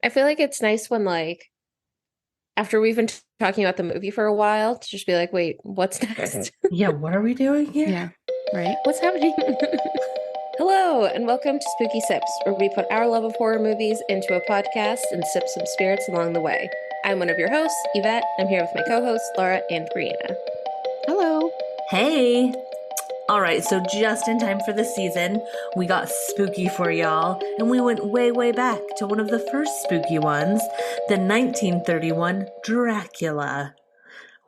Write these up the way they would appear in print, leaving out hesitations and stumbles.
I feel like it's nice when like after we've been talking about the movie for a while to just be like, wait, what's next? Yeah, what are we doing here? Yeah, right. What's happening? Hello, and welcome to Spooky Sips, where we put our love of horror movies into a podcast and sip some spirits along the way. I'm one of your hosts, Yvette. I'm here with my co-hosts, Laura and Brianna. Hello. Hey. All right, so just in time for the season, we got spooky for y'all, and we went way, way back to one of the first spooky ones, the 1931 Dracula.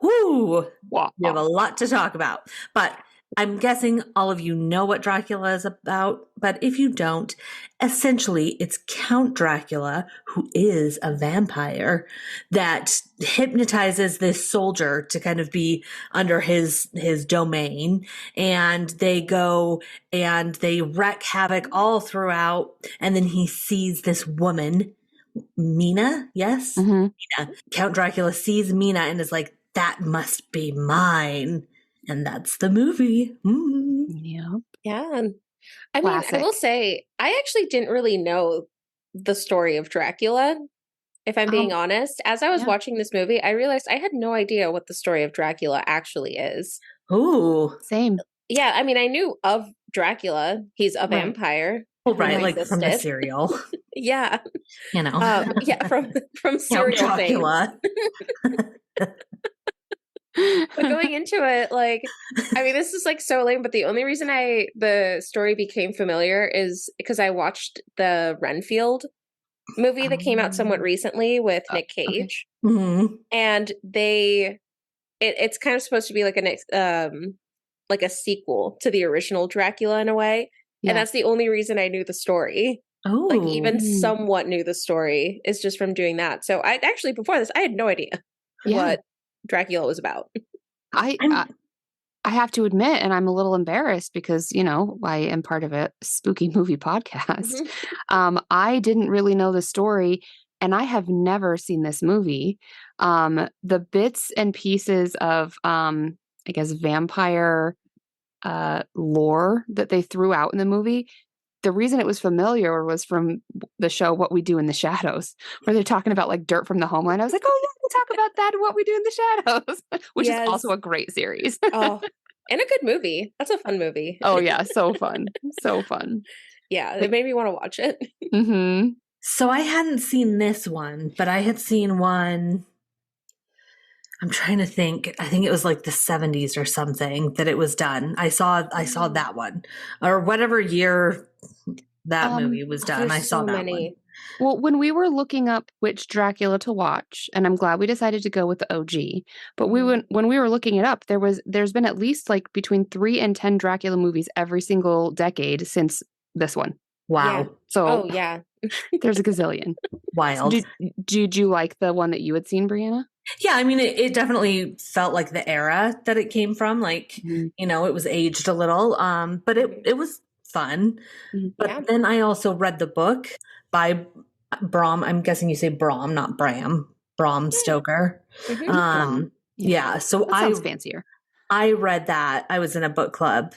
Woo! Wow. We have a lot to talk about, but I'm guessing all of you know what Dracula is about, but if you don't, essentially it's Count Dracula, who is a vampire, that hypnotizes this soldier to kind of be under his domain, and they go and they wreak havoc all throughout, and then he sees this woman, Mina, yes? Mm-hmm. Mina. Count Dracula sees Mina and is like, that must be mine. And that's the movie. Mm. Yeah. Yeah. I mean, I Classic. will say, I actually didn't really know the story of Dracula, if I'm being honest. As I was yeah. watching this movie, I realized I had no idea what the story of Dracula actually is. Ooh. Same. Yeah, I mean, I knew of Dracula. He's a Right. vampire. Well, right, who like from the existed. cereal, Yeah. you know. Yeah, from Count cereal fame. Dracula. But going into it, like, I mean, this is like so lame, but the only reason the story became familiar is because I watched the Renfield movie that came out somewhat recently with Nick Cage. Okay. Mm-hmm. And it's kind of supposed to be like like a sequel to the original Dracula in a way. Yeah. And that's the only reason I knew the story. Oh, Like even somewhat knew the story is just from doing that. So I actually before this I had no idea what Dracula was about. I have to admit, and I'm a little embarrassed because, you know, I am part of a spooky movie podcast. Mm-hmm. I didn't really know the story, and I have never seen this movie. The bits and pieces of, I guess, vampire lore that they threw out in the movie, the reason it was familiar was from the show What We Do in the Shadows, where they're talking about like dirt from the homeland. I was like, oh, yeah, we'll talk about that and What We Do in the Shadows, which is also a great series. Oh, and a good movie. That's a fun movie. Oh, yeah. So fun. So fun. Yeah, it made me want to watch it. Mm-hmm. so I hadn't seen this one, but I had seen one. I'm trying to think. I think it was like the 70s or something that it was done. I saw that one, or whatever year that movie was done. I saw that one. Well, when we were looking up which Dracula to watch, and I'm glad we decided to go with the OG, but when we were looking it up, there's been at least like between 3 and 10 Dracula movies every single decade since this one. Wow. Yeah. So yeah. There's a gazillion. Wild. Did you like the one that you had seen, Brianna? Yeah, I mean, it definitely felt like the era that it came from. Like, you know, it was aged a little, but it was fun. But then I also read the book by Bram. I'm guessing you say Bram, not Bram. Bram Stoker. Yeah. So that sounds fancier. I read that. I was in a book club.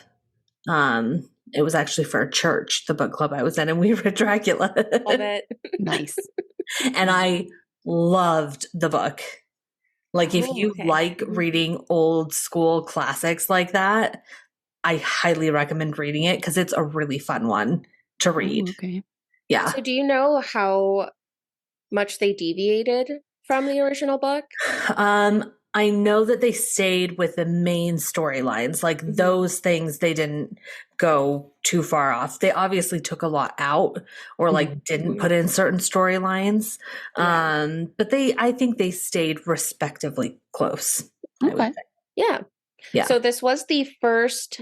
It was actually for a church, the book club I was in, and we read Dracula. Love it. Nice. And I loved the book. Like, if you like reading old school classics like that, I highly recommend reading it because it's a really fun one to read. Okay. Yeah. So do you know how much they deviated from the original book? I know that they stayed with the main storylines. Like, those things, they didn't go too far off. They obviously took a lot out or like didn't put in certain storylines. But I think they stayed respectively close. Okay. Yeah. So this was the first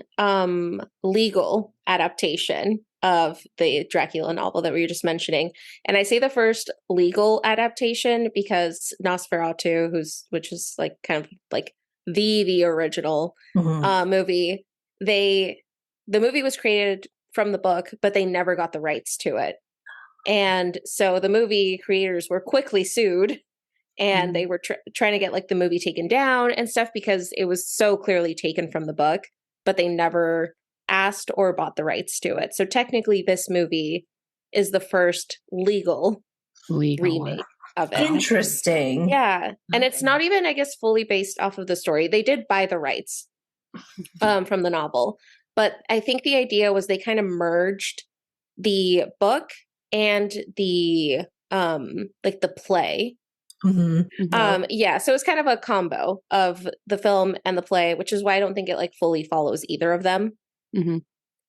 legal adaptation of the Dracula novel that we were just mentioning. And I say the first legal adaptation because Nosferatu, which is like kind of like the original movie, the movie was created from the book, but they never got the rights to it. And so the movie creators were quickly sued, and they were trying to get like the movie taken down and stuff because it was so clearly taken from the book, but they never asked or bought the rights to it. So technically this movie is the first legal remake of it. Interesting. Yeah. And it's not even, I guess, fully based off of the story. They did buy the rights from the novel. But I think the idea was they kind of merged the book and the like the play. Yeah, so it's kind of a combo of the film and the play, which is why I don't think it like fully follows either of them.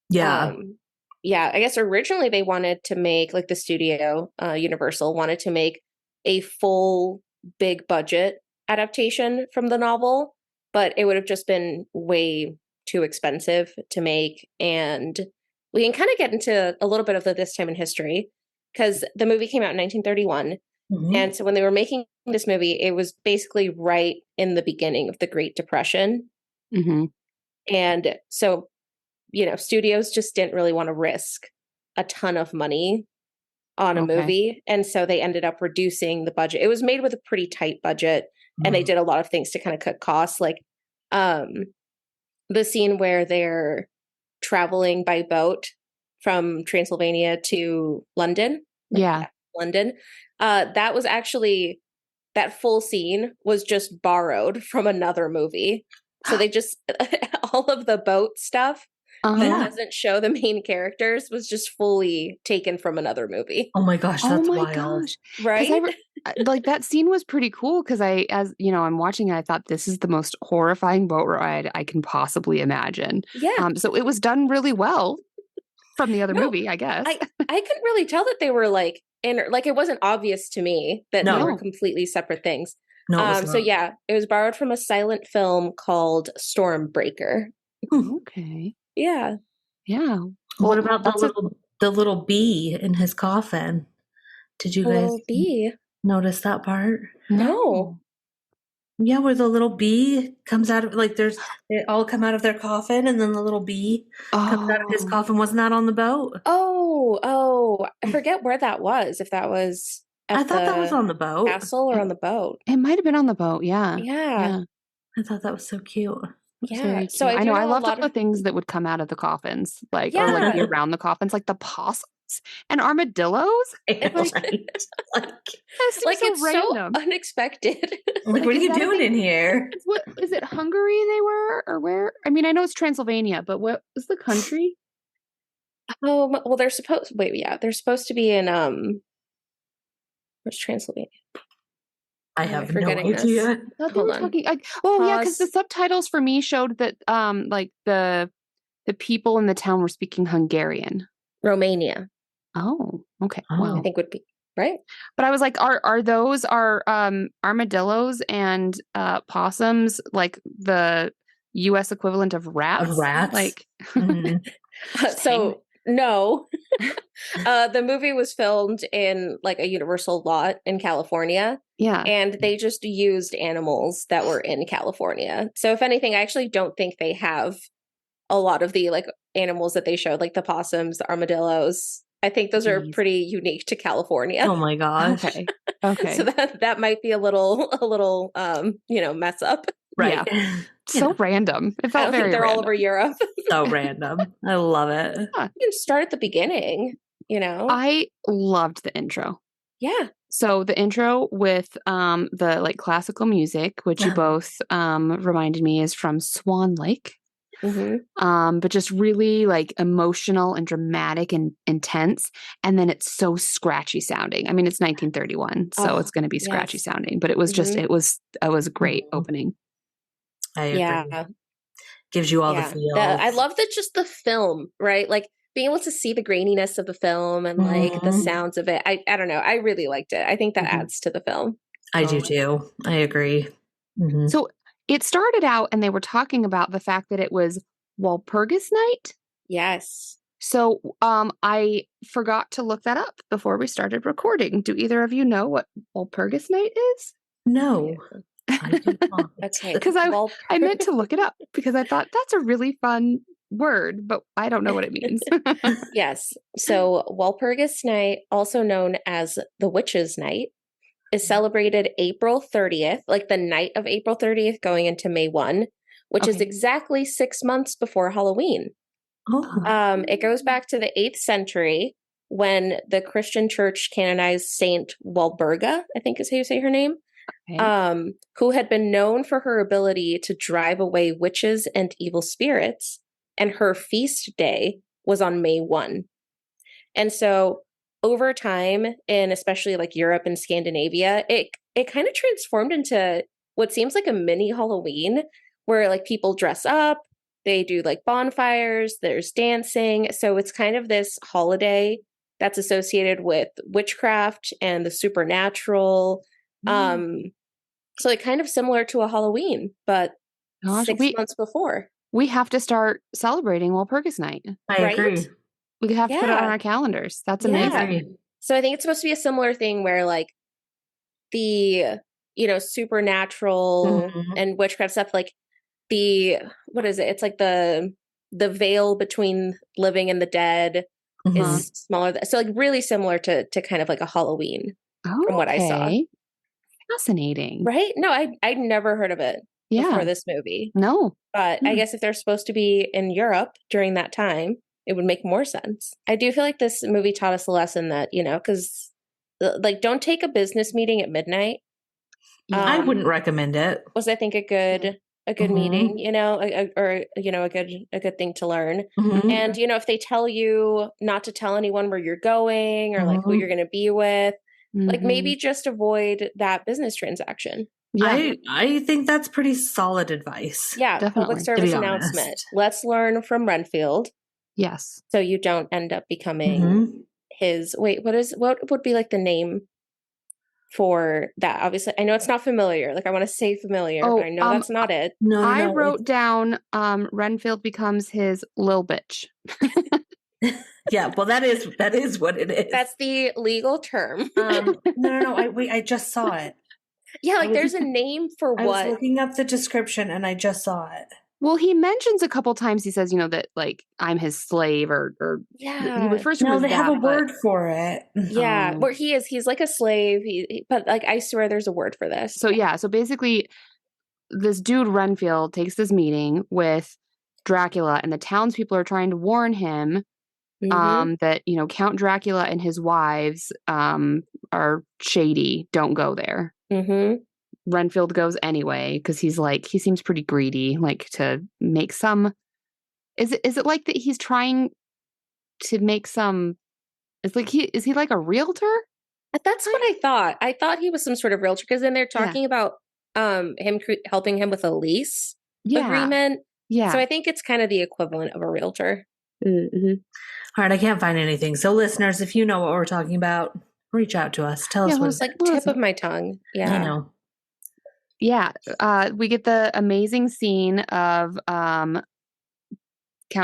Yeah. Yeah, I guess originally they wanted to make, like the studio, Universal wanted to make a full big budget adaptation from the novel, but it would have just been way too expensive to make. And we can kind of get into a little bit of this time in history, because the movie came out in 1931. And so when they were making this movie, it was basically right in the beginning of the Great Depression. And so, you know, studios just didn't really want to risk a ton of money on a movie. And so they ended up reducing the budget. It was made with a pretty tight budget, and they did a lot of things to kind of cut costs. Like the scene where they're traveling by boat from Transylvania to London. London. That was actually, that full scene was just borrowed from another movie. So they just, all of the boat stuff that doesn't show the main characters was just fully taken from another movie. Oh my gosh, that's wild. Right? Like that scene was pretty cool because as you know, I'm watching it, I thought this is the most horrifying boat ride I can possibly imagine. Yeah. So it was done really well from the other movie, I guess. I couldn't really tell that they were like, like it wasn't obvious to me that they were completely separate things. So yeah, it was borrowed from a silent film called Stormbreaker. Okay. Yeah. Yeah. What about the little bee in his coffin? Did you guys notice that part? No. Yeah, where the little bee comes out of, like, they all come out of their coffin, and then the little bee comes out of his coffin. Wasn't that on the boat? Oh, I forget where that was. If that was I thought that was on the boat. Castle or on the boat. It might have been on the boat, yeah. I thought that was so cute. Yeah. So I know I loved all the things that would come out of the coffins, like or like be around the coffins, like the possums and armadillos. It's so random. Unexpected. Like, what are you doing in here? What is it? Hungary they were, or where? I mean, I know it's Transylvania, but what was the country? Well, they're supposed to be in where's Transylvania? I have no idea. Hold on. Because the subtitles for me showed that like the people in the town were speaking Hungarian. Romania. Oh, okay. Well, I think would be right. But I was like, are those armadillos and possums like the U.S. equivalent of rats? Of rats? Like, so no. The movie was filmed in like a Universal lot in California. Yeah. And they just used animals that were in California. So if anything, I actually don't think they have a lot of the like animals that they showed, like the possums, the armadillos. I think those are pretty unique to California. Oh my gosh. Okay. So that might be a little mess up. Right. Yeah. So random. It felt very they're random. all over Europe. So random. I love it. You can start at the beginning, you know. I loved the intro. Yeah. So the intro with the like classical music, which you both reminded me is from Swan Lake. But just really like emotional and dramatic and intense. And then it's so scratchy sounding. I mean, it's 1931, so it's going to be scratchy sounding, but it was just, it was a great opening. I agree. Yeah. Gives you all the feels. I love that just the film, right? Like being able to see the graininess of the film and like the sounds of it. I don't know. I really liked it. I think that adds to the film. I do too. I agree. So it started out and they were talking about the fact that it was Walpurgis Night. Yes. So I forgot to look that up before we started recording. Do either of you know what Walpurgis Night is? No. I do not. Okay. Because I meant to look it up because I thought that's a really fun word, but I don't know what it means. Yes. So Walpurgis Night, also known as the Witches' Night, is celebrated April 30th, like the night of April 30th going into May 1, which is exactly 6 months before Halloween. It goes back to the 8th century when the Christian church canonized Saint Walburga, I think is how you say her name, who had been known for her ability to drive away witches and evil spirits, and her feast day was on May 1. And so over time, in especially like Europe and Scandinavia, it kind of transformed into what seems like a mini Halloween, where like people dress up, they do like bonfires, there's dancing. So it's kind of this holiday that's associated with witchcraft and the supernatural. So like kind of similar to a Halloween, but 6 months before. We have to start celebrating Walpurgis Night. I agree. We have to put it on our calendars. That's amazing. So I think it's supposed to be a similar thing where like the, supernatural and witchcraft stuff, like what is it? It's like the veil between living and the dead is smaller. So like really similar to kind of like a Halloween from what I saw. Fascinating. Right? No, I'd never heard of it before this movie. No. But I guess if they're supposed to be in Europe during that time, it would make more sense. I do feel like this movie taught us a lesson that, because like don't take a business meeting at midnight. I wouldn't recommend it. Was I think a good meeting, a good thing to learn. And if they tell you not to tell anyone where you're going or like who you're going to be with, like maybe just avoid that business transaction. Yeah. I think that's pretty solid advice. Yeah, definitely. Public service announcement. Let's learn from Renfield. Yes. So you don't end up becoming his what would be like the name for that? Obviously, I know it's not familiar. Like I want to say familiar, but I know that's not it. No, I wrote down Renfield becomes his lil bitch. Yeah, well that is what it is. That's the legal term. No. I just saw it. Yeah, like there's a name for what. I was looking up the description and I just saw it. Well, he mentions a couple times, he says, that like I'm his slave or he refers to him as they have a word for it. Yeah, where he's like a slave. But like I swear there's a word for this. So basically this dude Renfield takes this meeting with Dracula and the townspeople are trying to warn him that, Count Dracula and his wives are shady. Don't go there. Renfield goes anyway because he seems pretty greedy, like to make some. Is it like that he's trying to make some? It's like is he like a realtor? That's what I thought. I thought he was some sort of realtor because then they're talking about him helping him with a lease agreement. Yeah. So I think it's kind of the equivalent of a realtor. All right, I can't find anything. So listeners, if you know what we're talking about, reach out to us. Tell us what it's like. Tip of my tongue. Yeah. I know. Yeah, we get the amazing scene of Count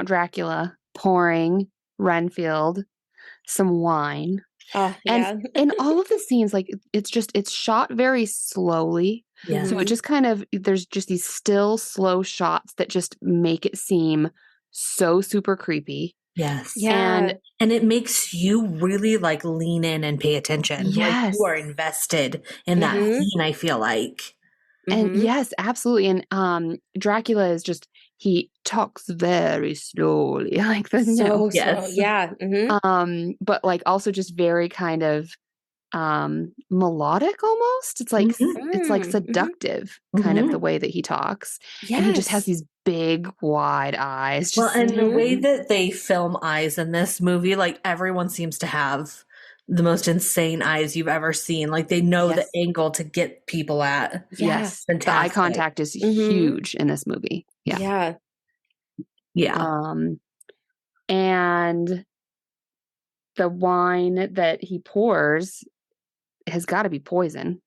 Dracula pouring Renfield some wine. Oh, yeah. And in all of the scenes, like it's shot very slowly. Yeah. So it just kind of, there's just these still slow shots that just make it seem so super creepy. Yes. Yeah. And it makes you really like lean in and pay attention. Yes. Like you are invested in that scene, I feel like. And yes, absolutely. And Dracula is he talks very slowly, like the slow. Yeah. But like also just very kind of melodic almost. It's like it's like seductive kind of the way that he talks. Yes. And he just has these big wide eyes. And the way that they film eyes in this movie, like everyone seems to have the most insane eyes you've ever seen. Like they know the angle to get people at. Yes. Fantastic. The eye contact is huge in this movie. Yeah. And the wine that he pours has got to be poison.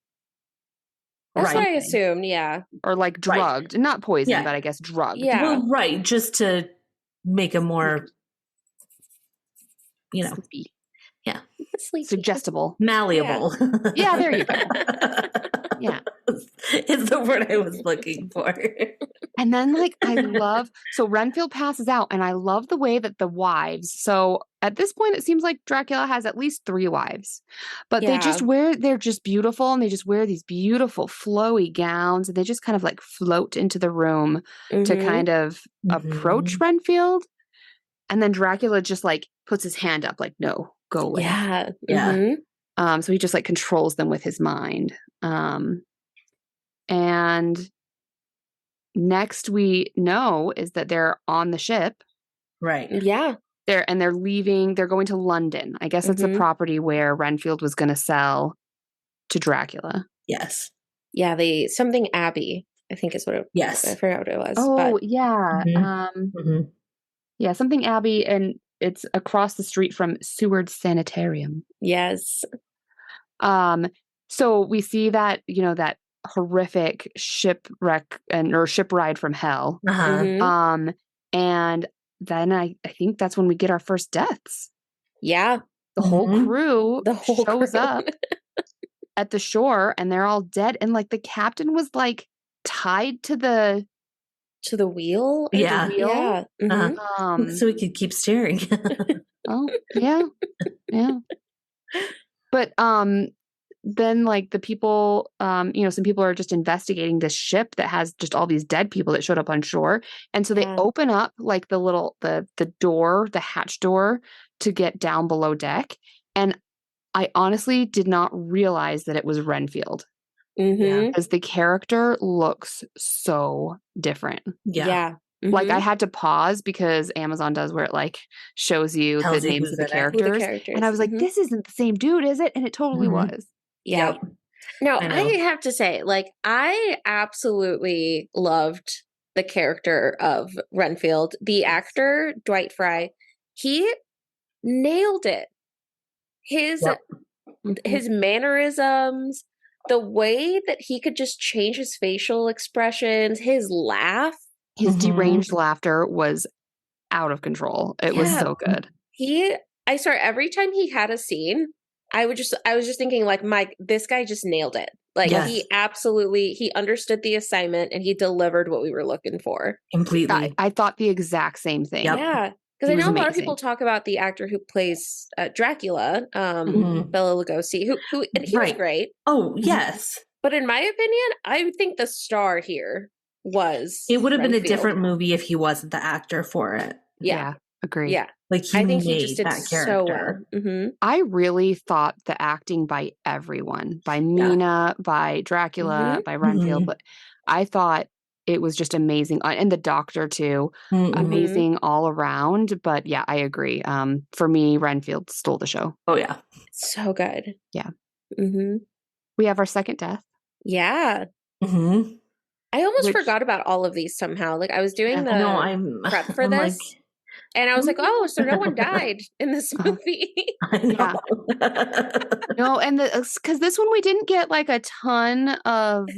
That's what I assumed, yeah. Or like drugged. Not poison, but I guess drugged. Yeah. Well, right. Just to make a more, sleepy. Yeah. Sleepy. Suggestible. Malleable. Yeah, there you go. Yeah. Is the word I was looking for. And then so Renfield passes out and I love the way that the wives, so at this point it seems like Dracula has at least 3 wives, but they're just beautiful and they just wear these beautiful flowy gowns and they just kind of like float into the room to kind of approach Renfield. And then Dracula just like puts his hand up like, no, go away. Yeah. Yeah. Mm-hmm. So he just like controls them with his mind. And next we know is that they're on the ship. Right. Yeah. They're leaving. They're going to London. I guess it's a property where Renfield was going to sell to Dracula. Yes. Yeah. Something Abbey, I think is what it. Yes. I forgot what it was. Oh, but. yeah. Yeah, something Abbey, and it's across the street from Seward Sanitarium. Yes. So we see that, that horrific shipwreck or ship ride from hell. And then I think that's when we get our first deaths. Yeah. The whole crew shows crew. up at the shore and they're all dead. And like the captain was like tied to the wheel. Yeah. Yeah. So we could keep staring. Oh, yeah. Yeah. But then like the people, some people are just investigating this ship that has just all these dead people that showed up on shore. And so they open up like the door, the hatch door to get down below deck. And I honestly did not realize that it was Renfield. Because the character looks so different. Yeah. Like I had to pause because Amazon does where it like shows you the names of the characters. And I was like, this isn't the same dude, is it? And it totally was. Yeah. No, I have to say, like, I absolutely loved the character of Renfield. The actor, Dwight Fry, he nailed it. His mannerisms, the way that he could just change his facial expressions, his laugh. His deranged laughter was out of control. It was so good. I swear, every time he had a scene, I was just thinking like, Mike, this guy just nailed it. Like he understood the assignment and he delivered what we were loouging for. Completely. I thought the exact same thing. Yep. Yeah. Because I know a lot of people talk about the actor who plays Dracula, Bela Lugosi, who and he was great. Oh, yes. But in my opinion, I think the star here was it would have been a different movie if he wasn't the actor for it. Yeah. Agreed. Yeah. Like I think he just did that character. So well. I really thought the acting by everyone, by Mina, by Dracula, by Renfield, but I thought it was just amazing. And the doctor too, amazing all around. But yeah, I agree. For me, Renfield stole the show. Oh yeah. So good. Yeah. We have our second death. Yeah. I almost forgot about all of these somehow. Like I was doing the prep for this. And I was like, oh, so no one died in this movie. I know. No, and because this one we didn't get like a ton of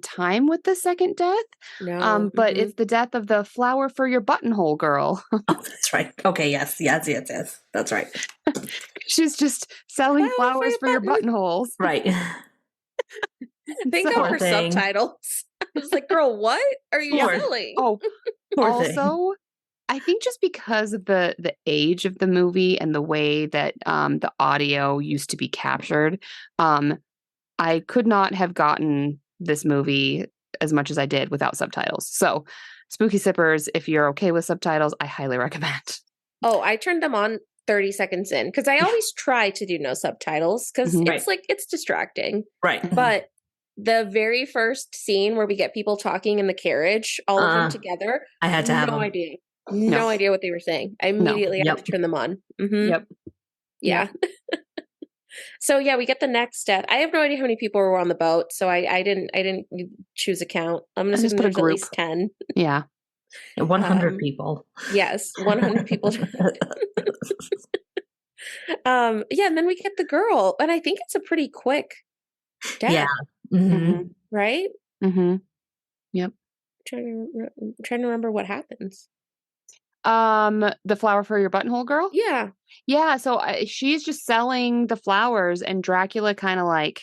time with the second death. No. But it's the death of the flower for your buttonhole girl. Oh, that's right. Okay, yes. That's right. She's just selling flowers for your buttonholes. Right. Thank God for subtitles. I was like, girl, what are you selling? Oh, also, I think just because of the age of the movie and the way that the audio used to be captured, I could not have gotten this movie as much as I did without subtitles. So, Spooky Sippers, if you're okay with subtitles, I highly recommend. Oh, I turned them on 30 seconds in because I always try to do no subtitles because it's like it's distracting. Right. But the very first scene where we get people talking in the carriage, all of them together, I had to have no idea. No idea what they were saying. I immediately had to turn them on. Yep. Yeah. So yeah, we get the next step. I have no idea how many people were on the boat, so I didn't choose a count. I'm gonna assume there's at least 10. Yeah. 100 people. Yes, 100 people. Yeah, and then we get the girl, and I think it's a pretty quick death. Yeah. Right? Yep. I'm trying to remember what happens. The flower for your buttonhole girl? Yeah. So she's just selling the flowers and Dracula kind of like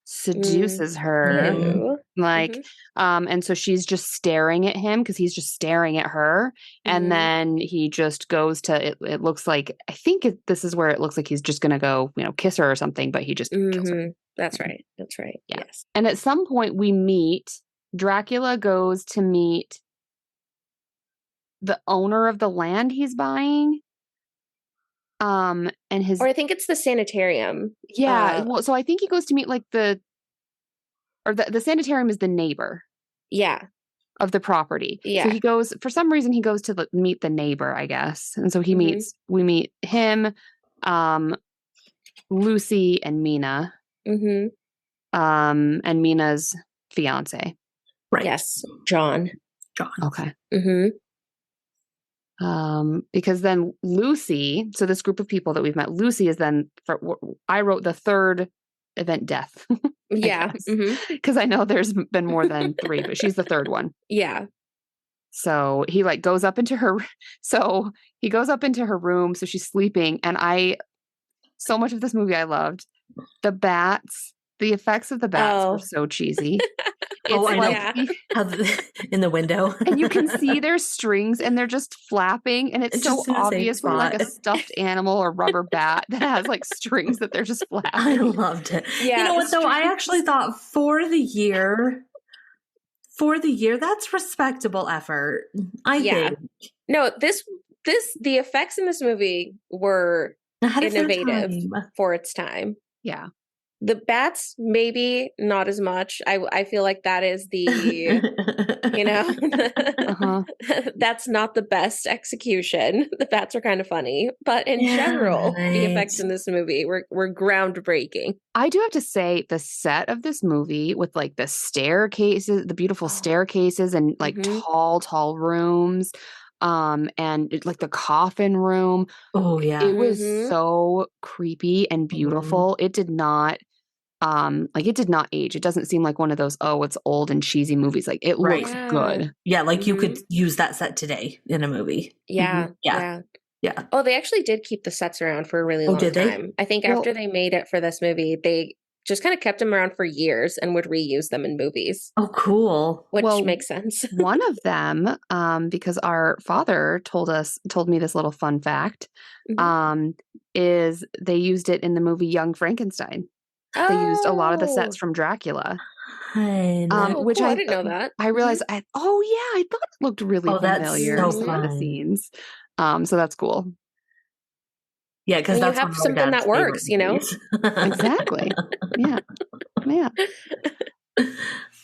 seduces her. Like, and so she's just staring at him because he's just staring at her. And then he just goes to, it looks like, I think this is where it looks like he's just going to go, kiss her or something, but he just kills her. That's right. Yeah. Yes. And at some point Dracula goes to meet the owner of the land he's buying. And his, or I think it's the sanitarium. well, so I think he goes to meet like the sanitarium is the neighbor. Yeah. Of the property. Yeah. So he goes, for some reason, he goes to meet the neighbor, I guess. And so we meet him, Lucy and Mina. And Mina's fiance. Right. Yes. John. Okay. Because then Lucy, so this group of people that we've met, Lucy is then, I wrote the third event death. Yeah. Because I know there's been more than 3, but she's the third one. Yeah. So he like goes up into her. So he goes up into her room. So she's sleeping. And so much of this movie I loved. The bats, the effects of the bats were so cheesy. I know. In the window. And you can see their strings and they're just flapping. And it's so obvious from like a stuffed animal or rubber bat that has like strings that they're just flapping. I loved it. Yeah, you know what though? I actually thought for the year, that's respectable effort. I think. No, the effects in this movie were innovative for its time. Yeah. The bats, maybe not as much. I feel like that is the, that's not the best execution. The bats are kind of funny, but in general, the effects in this movie were groundbreaking. I do have to say the set of this movie with like the staircases, the beautiful staircases and like tall rooms. And like the coffin room. Oh yeah. It was so creepy and beautiful. It did not it did not age. It doesn't seem like one of those, it's old and cheesy movies. Like it looks good. Yeah, like you could use that set today in a movie. Yeah. Oh, they actually did keep the sets around for a really long time. I think after they made it for this movie, they just kind of kept them around for years and would reuse them in movies. Oh, cool. Which makes sense. One of them, because our father told me this little fun fact, is they used it in the movie Young Frankenstein. They used a lot of the sets from Dracula. Which cool. I didn't know that. I realized, I thought it looked really familiar. That's so the scenes. So that's cool. Yeah, because that's you have something that works, Exactly. Yeah.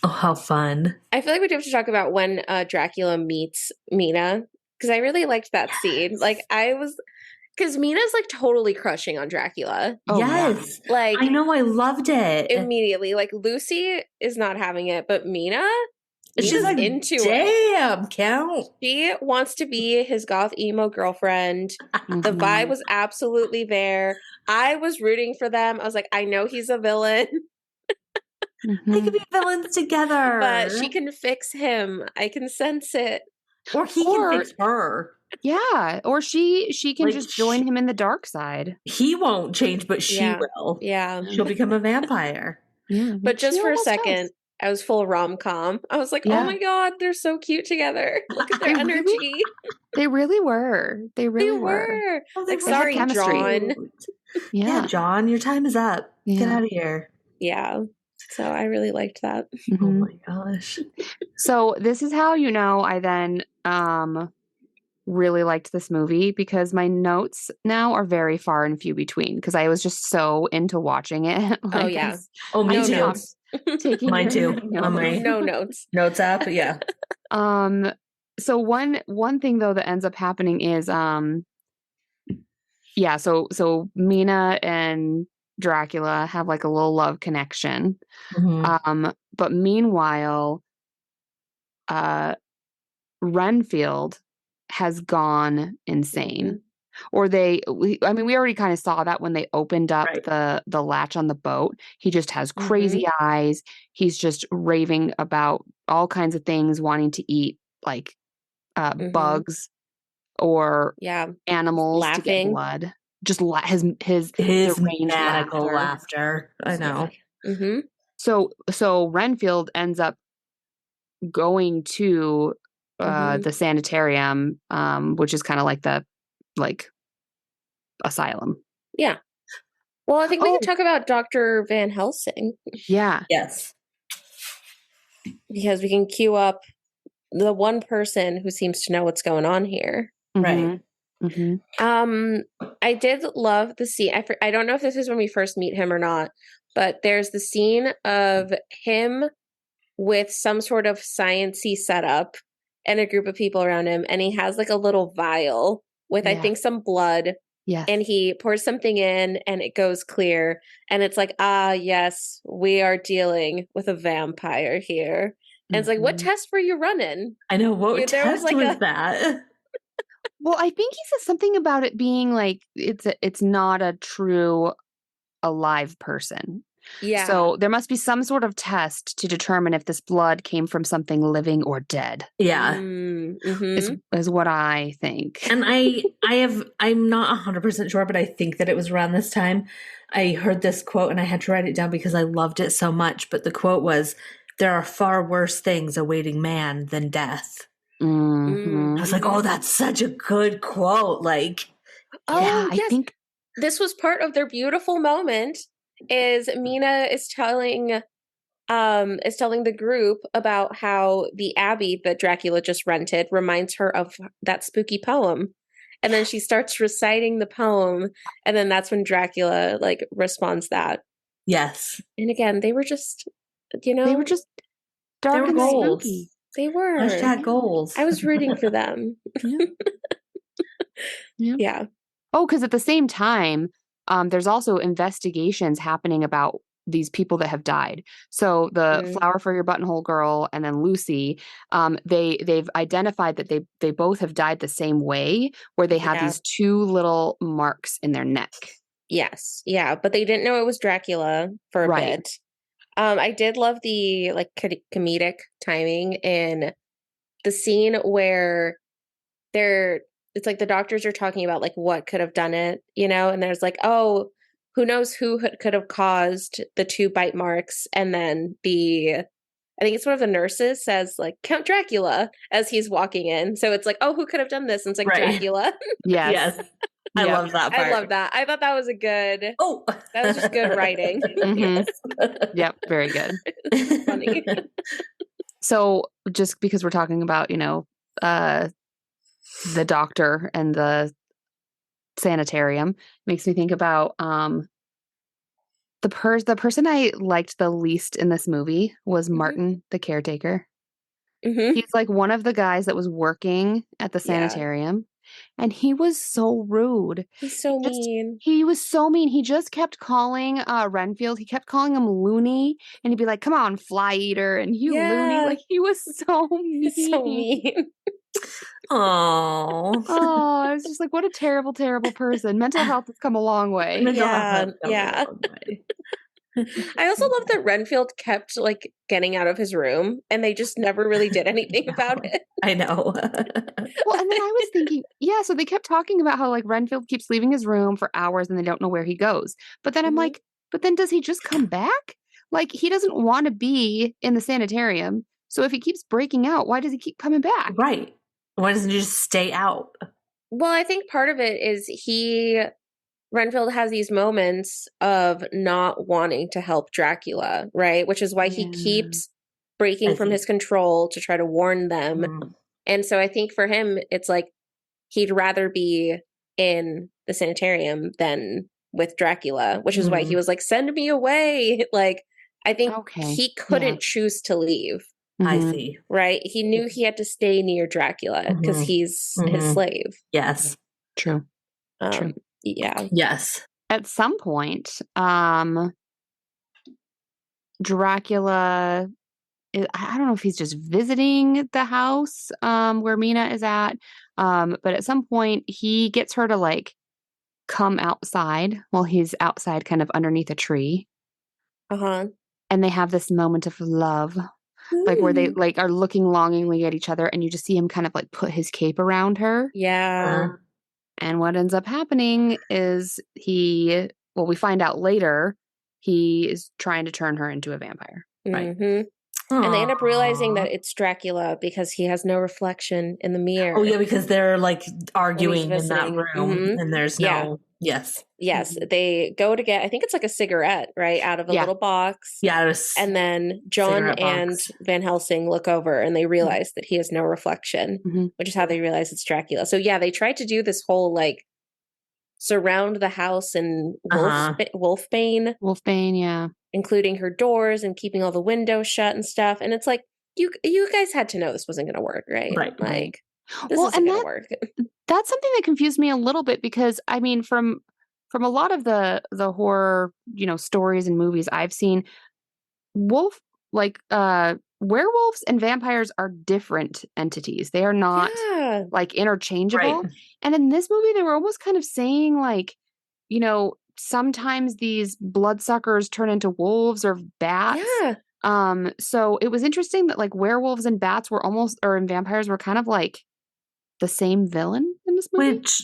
Oh, how fun. I feel like we do have to talk about when Dracula meets Mina, because I really liked that scene. Like because Mina's like totally crushing on Dracula. Oh, yes. Yeah. Like I know, I loved it. Immediately. Like Lucy is not having it, but Mina, she's like into it. Damn, Count. She wants to be his goth emo girlfriend. The vibe was absolutely there. I was rooting for them. I was like, I know he's a villain. They could be villains together. But she can fix him. I can sense it. Or he can fix her. Yeah. Or she can just join him in the dark side. He won't change, but she will. Yeah. She'll become a vampire. Yeah. But just for a second, I was full rom-com. I was like, oh my God, they're so cute together. Look at their energy. They really were. They really were. Oh, like, sorry, John. Yeah, John, your time is up. Yeah. Get out of here. Yeah. So I really liked that. Oh my gosh. So this is how I then really liked this movie, because my notes now are very far and few between, because I was just so into watching it. Oh yeah. Me too. Taking mine too. No notes. Notes app, yeah. So one thing though that ends up happening is so Mina and Dracula have like a little love connection. But meanwhile, Renfield has gone insane. Or we already kind of saw that when they opened up the latch on the boat. He just has crazy eyes. He's just raving about all kinds of things, wanting to eat like bugs or animals, laughing, to get blood. Just his maniacal laughter. I know. So Renfield ends up going to the sanitarium, which is kind of like the asylum. Yeah. Well, I think we can talk about Dr. Van Helsing. Yeah. Yes. Because we can queue up the one person who seems to know what's going on here. Right. I did love the scene. I don't know if this is when we first meet him or not, but there's the scene of him with some sort of science-y setup and a group of people around him, and he has like a little vial with I think some blood. Yes. And he pours something in and it goes clear. And it's like, yes, we are dealing with a vampire here. And it's like, what test were you running? I know, what test was that? Well, I think he says something about it being like it's not a true alive person. Yeah. So there must be some sort of test to determine if this blood came from something living or dead. Yeah. Is what I think. And I'm not 100% sure, but I think that it was around this time I heard this quote and I had to write it down because I loved it so much. But the quote was, "There are far worse things awaiting man than death." I was like, oh, that's such a good quote. Like, I think this was part of their beautiful moment. Is Mina is telling the group about how the abbey that Dracula just rented reminds her of that spooky poem. And then she starts reciting the poem, and then that's when Dracula like responds that. Yes. And again, they were just, they were just dark and spooky. They were. Hashtag goals. I was rooting for them. Yeah. Oh, because at the same time, there's also investigations happening about these people that have died. So the Flower for Your Buttonhole girl and then Lucy, they've identified that they both have died the same way, where they have these two little marks in their neck. Yes. Yeah. But they didn't know it was Dracula for a bit. I did love the like comedic timing in the scene where it's like the doctors are talking about like what could have done it, and there's like, oh, who knows who could have caused the 2 bite marks. And then I think it's one of the nurses says like Count Dracula as he's walking in. So it's like, oh, who could have done this? And it's like Dracula. Yes. I love that part. I love that. I thought that was that was just good writing. Yes. Yep. Very good. Funny. So just because we're talking about, the doctor and the sanitarium makes me think about the person I liked the least in this movie was Martin, the caretaker. He's like one of the guys that was working at the sanitarium, and he was so rude. He's so mean. He was so mean. He just kept calling Renfield. He kept calling him loony, and he'd be like, "Come on, fly eater," and you loony. Like he was so mean. So mean. Oh, I was just like, what a terrible, terrible person. Mental health has come a long way. Yeah. I also love that Renfield kept like getting out of his room, and they just never really did anything about it. I know. Well, and then I was thinking, so they kept talking about how like Renfield keeps leaving his room for hours and they don't know where he goes. But then I'm like, but then does he just come back? Like he doesn't want to be in the sanitarium. So if he keeps breaking out, why does he keep coming back? Right. Why doesn't he just stay out? Well, I think part of it is Renfield has these moments of not wanting to help Dracula, right? Which is why he keeps breaking from his control to try to warn them. And so I think for him, it's like he'd rather be in the sanitarium than with Dracula, which is why he was like, send me away. Like, I think he couldn't choose to leave. I see. Right? He knew he had to stay near Dracula because he's his slave. Yes. True. True. Yeah. Yes. At some point, Dracula, I don't know if he's just visiting the house where Mina is at, but at some point he gets her to like come outside while he's outside kind of underneath a tree. And they have this moment of love. Like where they like are looking longingly at each other, and you just see him kind of like put his cape around her. Yeah. And what ends up happening is we find out later, he is trying to turn her into a vampire. Right. And they end up realizing that it's Dracula because he has no reflection in the mirror. Oh yeah, because they're like arguing in that room, and there's no. Yes. Yes, they go to get, I think it's like a cigarette, right, out of a little box. Yeah. And then John and Van Helsing look over and they realize that he has no reflection, which is how they realize it's Dracula. So yeah, they tried to do this whole like surround the house in wolfbane. Wolfbane, yeah. Including her doors and keeping all the windows shut and stuff. And it's like, you guys had to know this wasn't going to work, right? Right. Like, this isn't going to work. That's something that confused me a little bit because, I mean, from a lot of the horror, stories and movies I've seen, werewolves and vampires are different entities. They are not like interchangeable. Right. And in this movie, they were almost kind of saying like, sometimes these bloodsuckers turn into wolves or bats. Yeah. So it was interesting that like werewolves and bats were and vampires were kind of like the same villain in this movie. Which,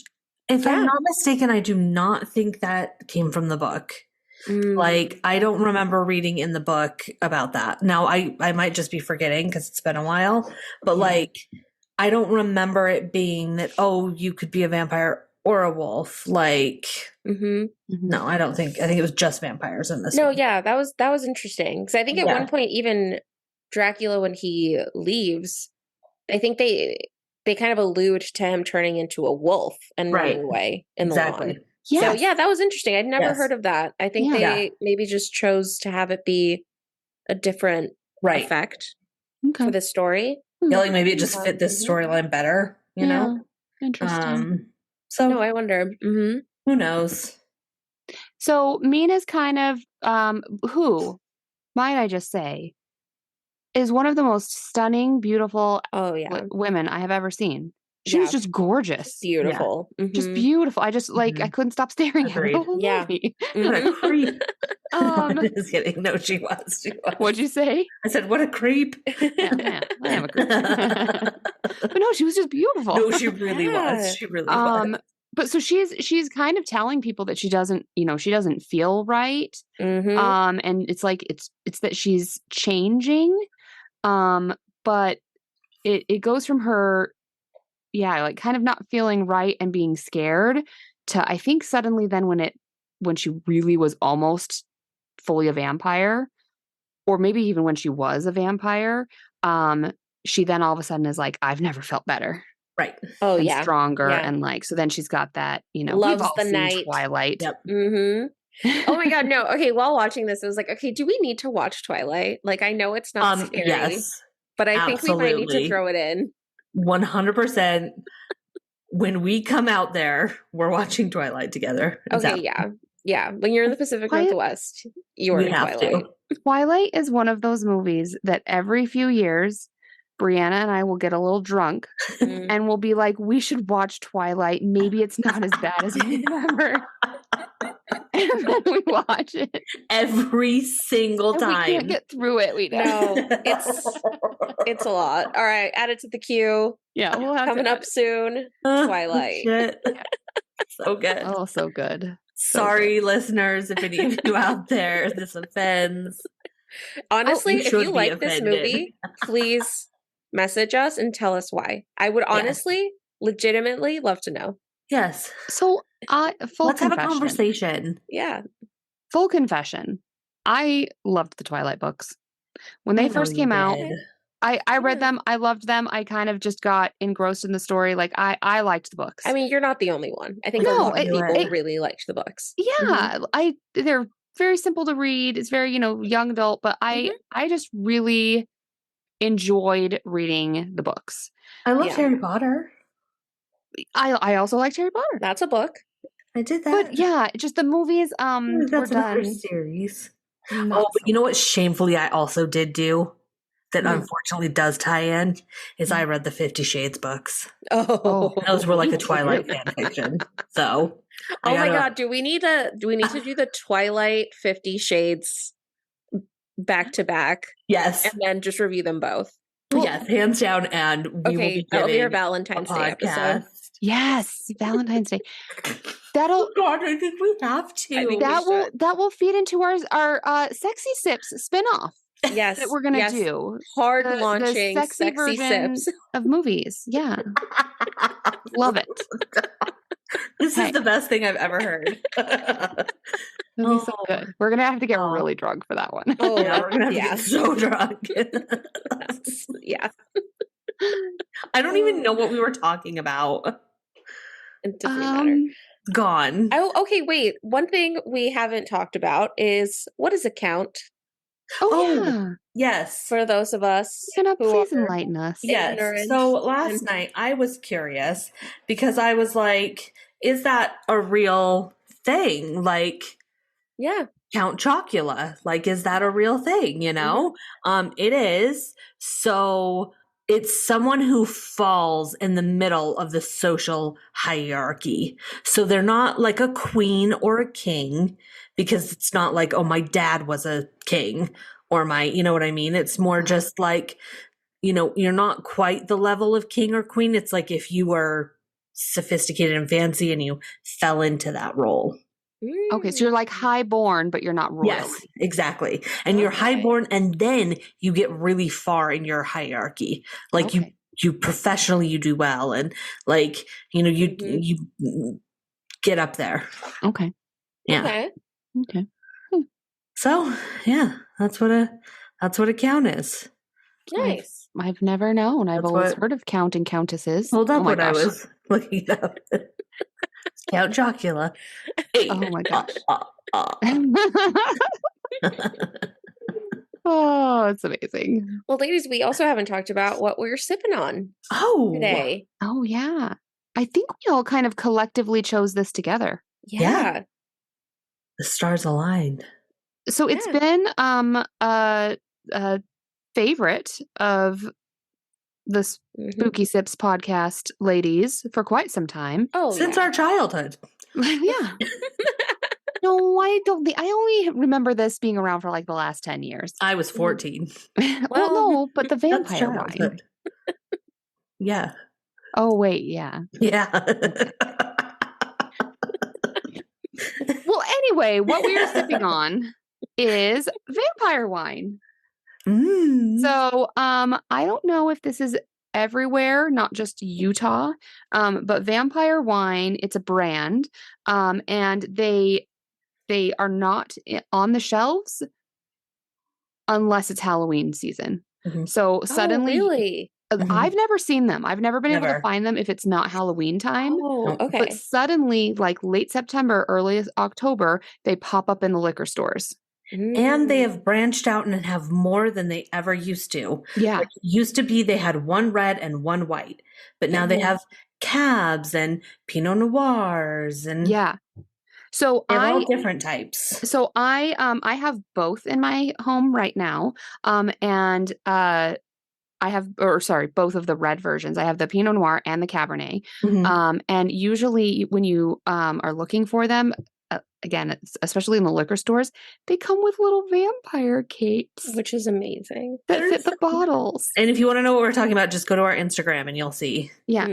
if I'm not mistaken, I do not think that came from the book. Like, I don't remember reading in the book about that. Now, I might just be forgetting because it's been a while, but like, I don't remember it being that, you could be a vampire or a wolf. Like, no, I don't think. I think it was just vampires in this. No, yeah, that was interesting because I think at one point, even Dracula, when he leaves, I think they kind of allude to him turning into a wolf and running away in the lawn. Yes. So yeah, that was interesting. I'd never heard of that. I think they maybe just chose to have it be a different effect for this story. Yeah, like maybe it just fit this storyline better. You know, interesting. So no, I wonder. Who knows? So Mina's kind of who, might I just say, is one of the most stunning, beautiful women I have ever seen. She was just gorgeous. Beautiful. Yeah. Just beautiful. I just like I couldn't stop staring at her the whole movie. What a creep. Just kidding. No, she was. What'd you say? I said, what a creep. I am a creep. But no, she was just beautiful. No, she really was. She really was. But so she's kind of telling people that she doesn't feel right. And it's like it's that she's changing. But it goes from her like kind of not feeling right and being scared to I think suddenly then when she really was almost fully a vampire, or maybe even when she was a vampire, she then all of a sudden is like, I've never felt better. Right. Oh, and stronger. Yeah. And like, so then she's got that, loves the night. Twilight. Yep. Oh my God. No. Okay. While watching this, I was like, okay, do we need to watch Twilight? Like, I know it's not scary, yes, but I think we might need to throw it in. 100%. When we come out there, we're watching Twilight together. Okay. Yeah. Yeah. When you're in the Pacific Northwest, you're in Twilight. Twilight is one of those movies that every few years, Brianna and I will get a little drunk and we'll be like, we should watch Twilight. Maybe it's not as bad as we remember. And then we watch it. Every single time. We can't get through it. We know. It's a lot. All right. Add it to the queue. Yeah. We'll have coming up soon. Twilight. So good. Oh, so good. Sorry, listeners, if any of you out there this offends. Honestly, if you like this movie, please message us and tell us why. I would honestly, legitimately love to know. Yes. So, let's have a conversation. Yeah. Full confession. I loved the Twilight books. When they first came out, I read them. I loved them. I kind of just got engrossed in the story. Like, I liked the books. I mean, you're not the only one. I think a lot of people really liked the books. Yeah. They're very simple to read. It's very, young adult, but I just really enjoyed reading the books. I love Harry Potter. I also liked Harry Potter. That's a book. I did that. But yeah, just the movies that's another series. But you know what shamefully I also did do that unfortunately does tie in is I read the 50 Shades books. Oh. Those were like a Twilight fan fiction. So oh my God, do we need to do the Twilight 50 Shades back to back? Yes. And then just review them both. Yes, hands down, and we will be that'll be our Valentine's Day episode. Yes, Valentine's Day. God, I think we have to. That will feed into our Sexy Sips spinoff. Yes, that we're gonna do hard launching the sexy sips of movies. Yeah, love it. This is the best thing I've ever heard. It'll be so good. We're gonna have to get really drunk for that one. Oh, yeah, we're gonna have to get so drunk. Yeah. I don't even know what we were talking about. It doesn't matter. Gone. Oh, okay, wait. One thing we haven't talked about is, what is a count? Oh, yeah. Yes. For those of us who please enlighten us. Yes. So last night I was curious because I was like, is that a real thing? Like, yeah. Count Chocula. Like, is that a real thing? You know? It is. So it's someone who falls in the middle of the social hierarchy. So they're not like a queen or a king, because it's not like, oh, my dad was a king, or you know what I mean? It's more just like, you know, you're not quite the level of king or queen. It's like if you were sophisticated and fancy and you fell into that role. Okay, so you're like highborn, but you're not royal. Yes, exactly. And you're highborn, and then you get really far in your hierarchy. Like you professionally, you do well, and like, you know, you get up there. Okay. Yeah. Okay. So yeah, that's what a count is. Nice. I've never known. I've always heard of count and countesses. Hold up, what I was looking up. Count Chocula. Oh my gosh. Oh, it's amazing. Well, ladies, we also haven't talked about what we're sipping on today. Oh, yeah. I think we all kind of collectively chose this together. Yeah. The stars aligned. So it's been a favorite of the Spooky Sips podcast ladies for quite some time. Since our childhood. Yeah. No, I don't think. I only remember this being around for like the last 10 years. I was 14. Well, no, but the vampire wine. Yeah. Oh, wait, yeah. Yeah. Well, anyway, what we are sipping on is vampire wine. So, I don't know if this is everywhere, not just Utah, but Vampire Wine, it's a brand, and they are not on the shelves unless it's Halloween season. So suddenly, really? I've never seen them. I've never been able to find them if it's not Halloween time. Oh, okay. But suddenly, like late September, early October, they pop up in the liquor stores. And they have branched out and have more than they ever used to. Yeah. Like, used to be they had one red and one white, but now they have cabs and Pinot Noirs and so they have all different types. So I have both in my home right now. And I have, both of the red versions. I have the Pinot Noir and the Cabernet. And usually when you are looking for them, again, especially in the liquor stores, they come with little vampire capes, which is amazing. That fit the bottles. And if you want to know what we're talking about, just go to our Instagram and you'll see. Yeah.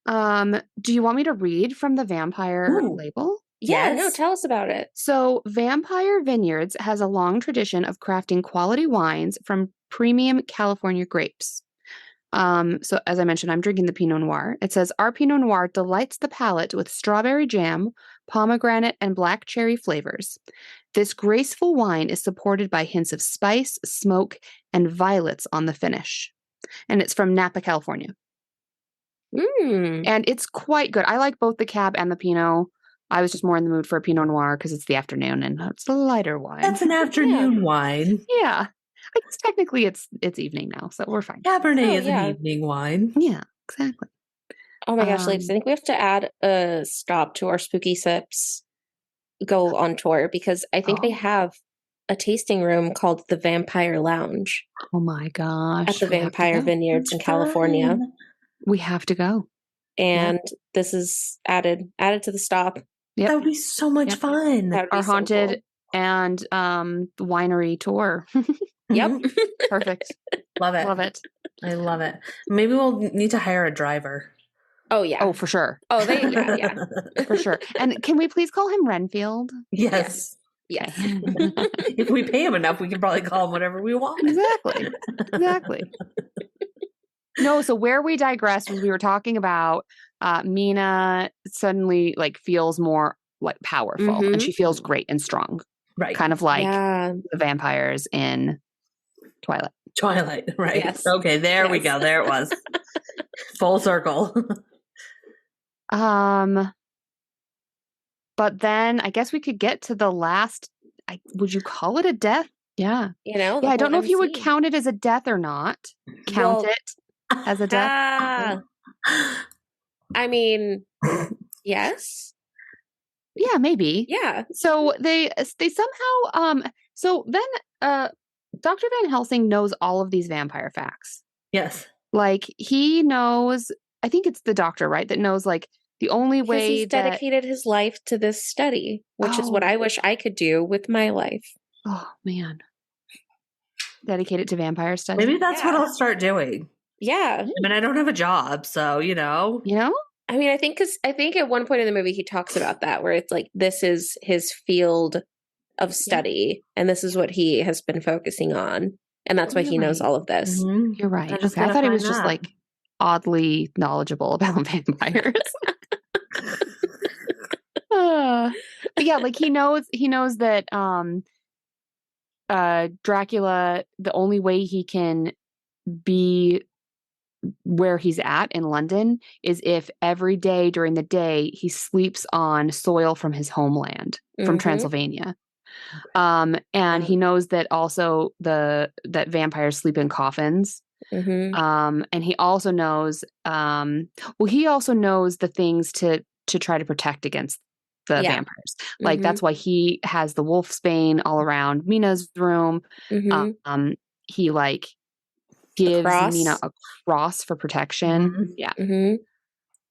Do you want me to read from the vampire label? Yeah, no, tell us about it. So Vampire Vineyards has a long tradition of crafting quality wines from premium California grapes. So as I mentioned, I'm drinking the Pinot Noir. It says, our Pinot Noir delights the palate with strawberry jam, pomegranate, and black cherry flavors. This graceful wine is supported by hints of spice, smoke, and violets on the finish. And it's from Napa, California. And it's quite good. I like both the Cab and the Pinot. I was just more in the mood for a Pinot Noir because it's the afternoon and it's a lighter wine. That's an afternoon wine. Yeah. I guess technically it's evening now, so we're fine. Cabernet is an evening wine. Yeah, exactly. Oh my gosh, ladies, I think we have to add a stop to our Spooky Sips go on tour because I think they have a tasting room called the Vampire Lounge. Oh my gosh. At the Vampire Vineyards in California. We have to go. And this is added to the stop. That would be so much fun. Our haunted and winery tour. Yep. Perfect. Love it. Love it. I love it. Maybe we'll need to hire a driver. Oh, yeah. Oh, for sure. Oh, yeah. For sure. And can we please call him Renfield? Yes. Yes. If we pay him enough, we can probably call him whatever we want. Exactly. No, so where we digressed was we were talking about Mina suddenly like feels more like powerful, and she feels great and strong, Right? Kind of like the vampires in Twilight. Twilight, right? Yes. Okay, there we go. There it was. Full circle. But then I guess we could get to the last. Would you call it a death? Yeah. Yeah, I don't know if you would count it as a death or not. Count it as a death. I mean, yes. Yeah, maybe. Yeah. So they somehow so then Dr. Van Helsing knows all of these vampire facts. Yes. Like he knows, I think it's the doctor, right? That knows like the only way he's dedicated his life to this study, which is what I wish I could do with my life. Oh man. Dedicated to vampire study. Maybe that's what I'll start doing. Yeah. I mean, I don't have a job, so you know. I mean, I think at one point in the movie he talks about that, where it's like this is his field of study, and this is what he has been focusing on, and that's why he knows all of this. Mm-hmm. You're right. I thought he was just like oddly knowledgeable about vampires. But yeah, like he knows that Dracula, the only way he can be where he's at in London is if every day during the day he sleeps on soil from his homeland, from Transylvania. And he knows that also that vampires sleep in coffins. And he also knows he also knows the things to try to protect against the vampires. Like that's why he has the wolfsbane all around Mina's room. He like gives Mina a cross for protection. Yeah.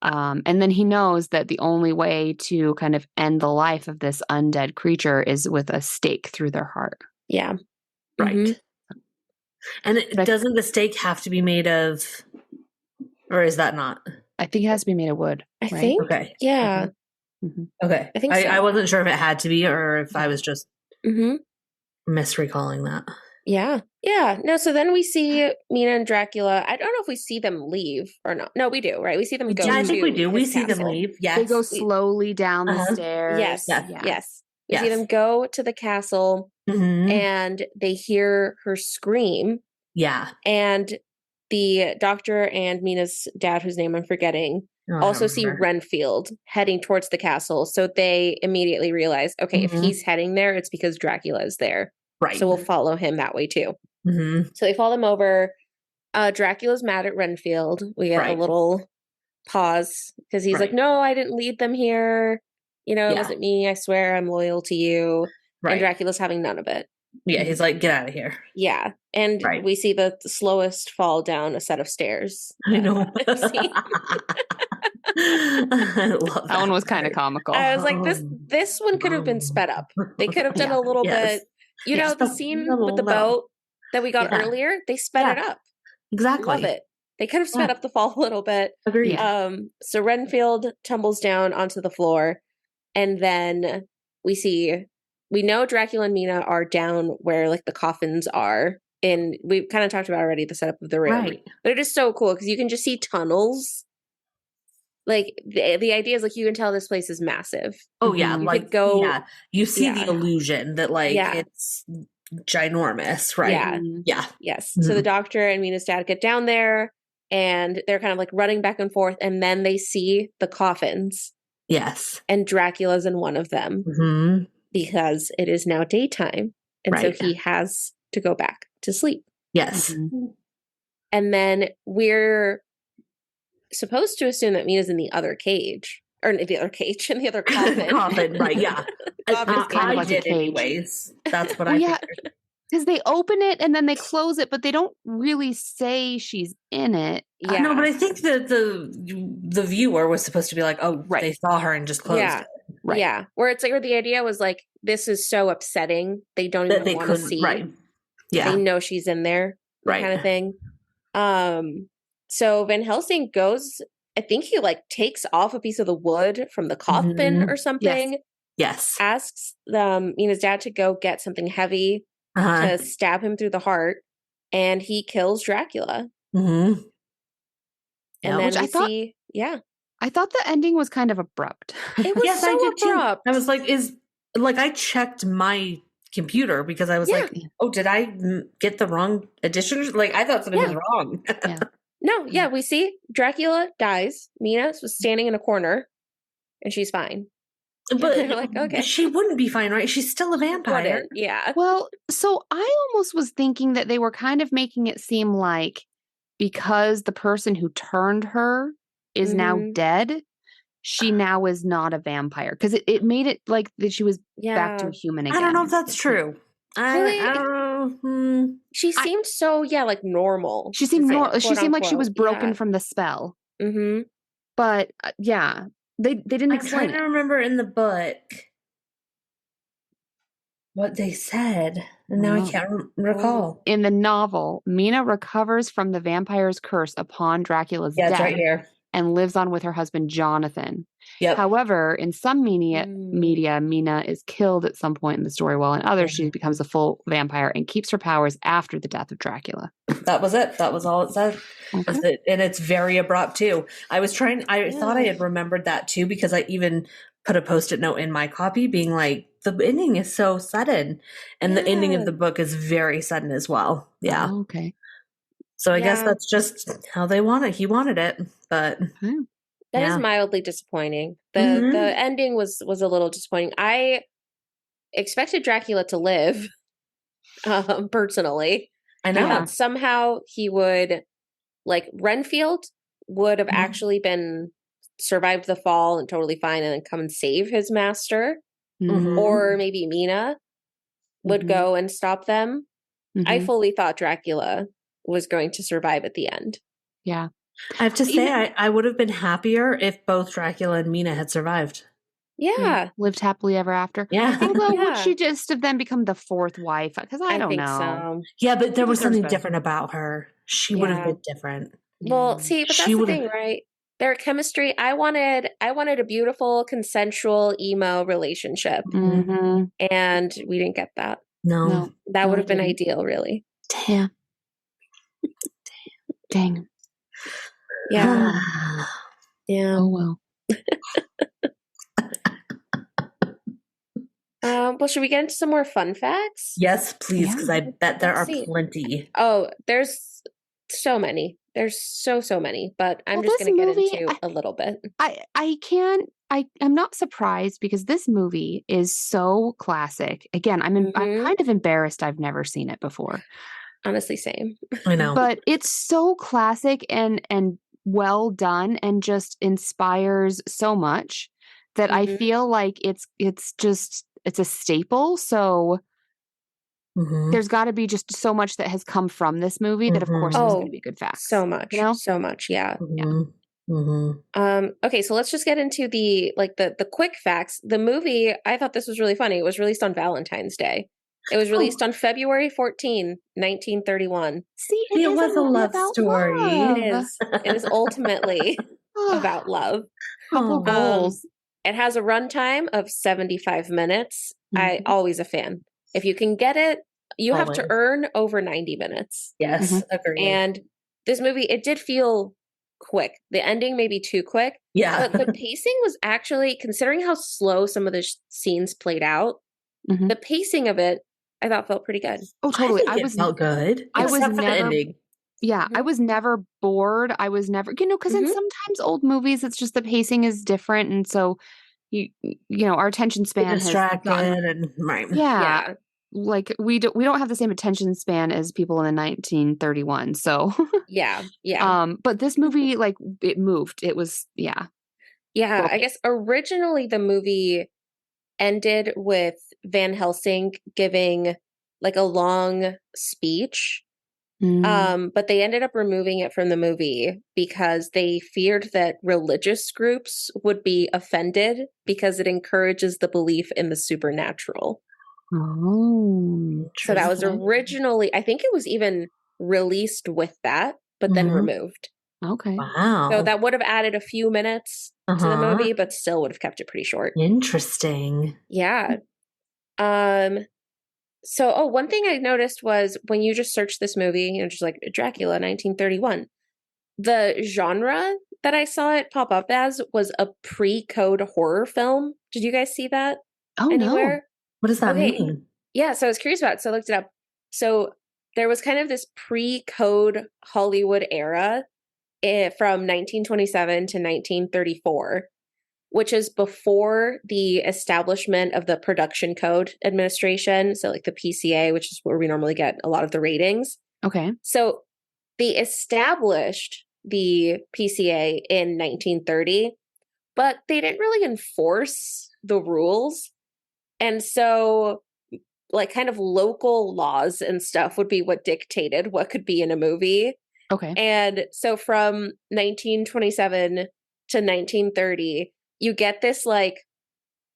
And then he knows that the only way to kind of end the life of this undead creature is with a stake through their heart. Yeah. Right. And doesn't the stake have to be made of, or is that not? I think it has to be made of wood. I think. Okay. Yeah. Okay. I think so. I wasn't sure if it had to be or if I was just misrecalling that. Yeah. Yeah. No, so then we see Mina and Dracula. I don't know if we see them leave or not. No, we do, right? We see them go. Yeah, I think we do. We see castle. them leave. Yes. They go slowly down the stairs. Yes. We see them go to the castle and they hear her scream. Yeah. And the doctor and Mina's dad, whose name I'm forgetting, also see Renfield heading towards the castle. So they immediately realize, okay, if he's heading there, it's because Dracula is there. Right. So we'll follow him that way too. So they follow him over. Dracula's mad at Renfield. We get a little pause because he's like, no, I didn't lead them here. It wasn't me. I swear I'm loyal to you. And Dracula's having none of it. Yeah, he's like, get out of here. Yeah. And we see the slowest fall down a set of stairs. I know. I love that one was kind of comical. I was like, this one could have been sped up. They could have done a little bit. The scene with the boat that we got earlier, they sped it up. Exactly. Love it. They could have sped up the fall a little bit. Agreed. So Renfield tumbles down onto the floor, and then we know Dracula and Mina are down where like the coffins are. And we've kind of talked about already the setup of the room. Right. But it is so cool because you can just see tunnels. Like the idea is like you can tell this place is massive. Oh yeah, you like could go. Yeah, you see the illusion that like it's ginormous, right? Yeah. Yeah. Yes. So the doctor and Mina's dad get down there, and they're kind of like running back and forth, and then they see the coffins. Yes. And Dracula's in one of them because it is now daytime, and so he has to go back to sleep. Yes. And then we're supposed to assume that Mina's in the other cage. Or in the other cage, in the other coffin. Coffin, right, yeah. I did anyways. That's what I figured. Because they open it and then they close it, but they don't really say she's in it. Yeah. No, but I think that the viewer was supposed to be like, oh, they saw her and just closed it. Right. Yeah. Where it's like, or the idea was like, this is so upsetting. They don't even want to see. Right. Yeah. They know she's in there. Right. Kind of thing. So Van Helsing goes, I think he like takes off a piece of the wood from the coffin or something. Yes. Asks Mina's dad to go get something heavy to stab him through the heart. And he kills Dracula. And then we see. I thought the ending was kind of abrupt. It was Yes, so I did abrupt. too. I was like, I checked my computer because I was like, oh, did I get the wrong edition? Like, I thought something was wrong. Yeah. No, yeah, we see Dracula dies. Mina was standing in a corner, and she's fine. But like, okay, she wouldn't be fine, right? She's still a vampire. Yeah. Well, so I almost was thinking that they were kind of making it seem like because the person who turned her is now dead, she now is not a vampire. Because it made it like that she was back to a human again. I don't know if that's true. I don't know. She seemed so, like normal. She seemed normal. She seemed like she was broken from the spell. Mm-hmm. But yeah, they didn't explain it. I'm trying to remember in the book what they said, and now I can't recall. In the novel, Mina recovers from the vampire's curse upon Dracula's death. It's right here. And lives on with her husband, Jonathan. Yep. However, in some media, Mina is killed at some point in the story, while in others, she becomes a full vampire and keeps her powers after the death of Dracula. That was it. That was all it said. Okay. And it's very abrupt, too. I thought I had remembered that, too, because I even put a Post-it note in my copy being like, the ending is so sudden. And the ending of the book is very sudden as well. Yeah. Oh, okay. So I guess that's just how they want it. He wanted it, but that is mildly disappointing. The ending was a little disappointing. I expected Dracula to live, personally. I know. I thought somehow he would, like Renfield would have actually been survived the fall and totally fine, and then come and save his master, or maybe Mina would go and stop them. I fully thought Dracula was going to survive at the end. Yeah. I have to say, I would have been happier if both Dracula and Mina had survived. Yeah. Lived happily ever after. Yeah. Although, would she just have then become the fourth wife? Because I don't know. So. Yeah, but there was something different about her. She would have been different. Well, see, but that's the thing, right? Their chemistry, I wanted a beautiful, consensual, emo relationship. And we didn't get that. No. That would have been ideal, really. Damn. Dang. Yeah. Yeah. Oh, well. Well, should we get into some more fun facts? Yes, please, because I bet there are plenty. Oh, there's so many. There's so many, but I'm just going to get into a little bit. I'm not surprised because this movie is so classic. Again, I'm kind of embarrassed I've never seen it before. Honestly, same. I know. But it's so classic and well done and just inspires so much that I feel like it's a staple. So there's got to be just so much that has come from this movie that, of course, there's going to be good facts. So much, so much. Yeah. Okay, so let's just get into the quick facts. The movie, I thought this was really funny. It was released on Valentine's Day. It was released on February 14, 1931. See, it was a love story. Love. It is ultimately about love. Couple goals. It has a runtime of 75 minutes. I always a fan. If you can get it, you have to earn over 90 minutes. Yes, agreed. And this movie, it did feel quick. The ending may be too quick. Yeah. But the pacing was actually, considering how slow some of the scenes played out, the pacing of it, I thought felt pretty good. Oh, totally. It felt good. I was never, the ending. Yeah, I was never bored. I was never, because in sometimes old movies, it's just the pacing is different. And so, our attention span distracted and right. Yeah. Like we don't have the same attention span as people in the 1931. So yeah. But this movie, like, it moved. It was Yeah, I guess originally the movie ended with Van Helsing giving like a long speech. But they ended up removing it from the movie because they feared that religious groups would be offended because it encourages the belief in the supernatural. Oh, so that was originally, I think it was even released with that, but then removed. Okay. Wow. So that would have added a few minutes to the movie, but still would have kept it pretty short. Interesting. Yeah. So, one thing I noticed was when you just search this movie, just like Dracula 1931, the genre that I saw it pop up as was a pre-code horror film. Did you guys see that anywhere? No. What does that mean? Yeah, so I was curious about it, so I looked it up. So there was kind of this pre-code Hollywood era from 1927 to 1934, which is before the establishment of the Production Code Administration, so like the PCA, which is where we normally get a lot of the ratings. Okay. So they established the PCA in 1930, but they didn't really enforce the rules. And so like kind of local laws and stuff would be what dictated what could be in a movie. Okay. And so from 1927 to 1930, you get this like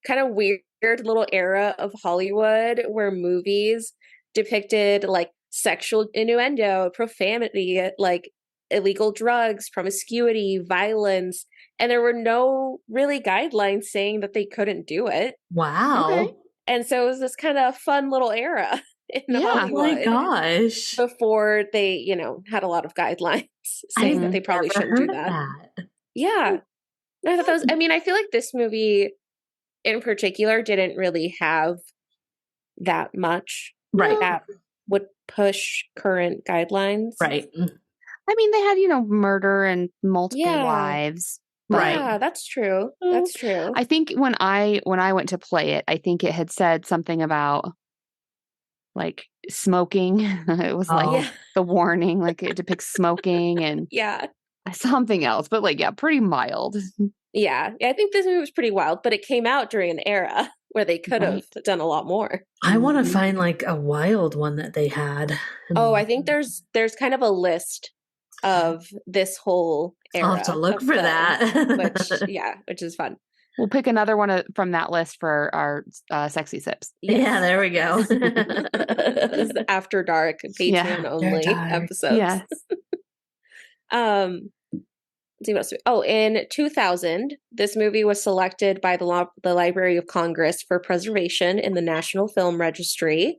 kind of weird little era of Hollywood where movies depicted like sexual innuendo, profanity, like illegal drugs, promiscuity, violence, and there were no really guidelines saying that they couldn't do it. Wow. Okay. And so it was this kind of fun little era in Hollywood. Oh my gosh. Before they, you know, had a lot of guidelines saying that they probably shouldn't do that. Yeah. I thought that was, I mean, I feel like this movie in particular didn't really have that much that would push current guidelines. Right. I mean, they had, you know, murder and multiple wives. Right. Yeah, that's true. That's true. I think when I went to play it, I think it had said something about like smoking. It was like the warning, like it depicts smoking and something else, but like, yeah, pretty mild. Yeah. I think this movie was pretty wild, but it came out during an era where they could have done a lot more. I want to find like a wild one that they had. Oh, I think there's kind of a list of this whole era. I'll have to look for that. which is fun. We'll pick another one from that list for our sexy sips. Yes. Yeah, there we go. This is After Dark, Patreon only episodes. Yes. Let's see what else. Oh, in 2000, this movie was selected by the Library of Congress for preservation in the National Film Registry.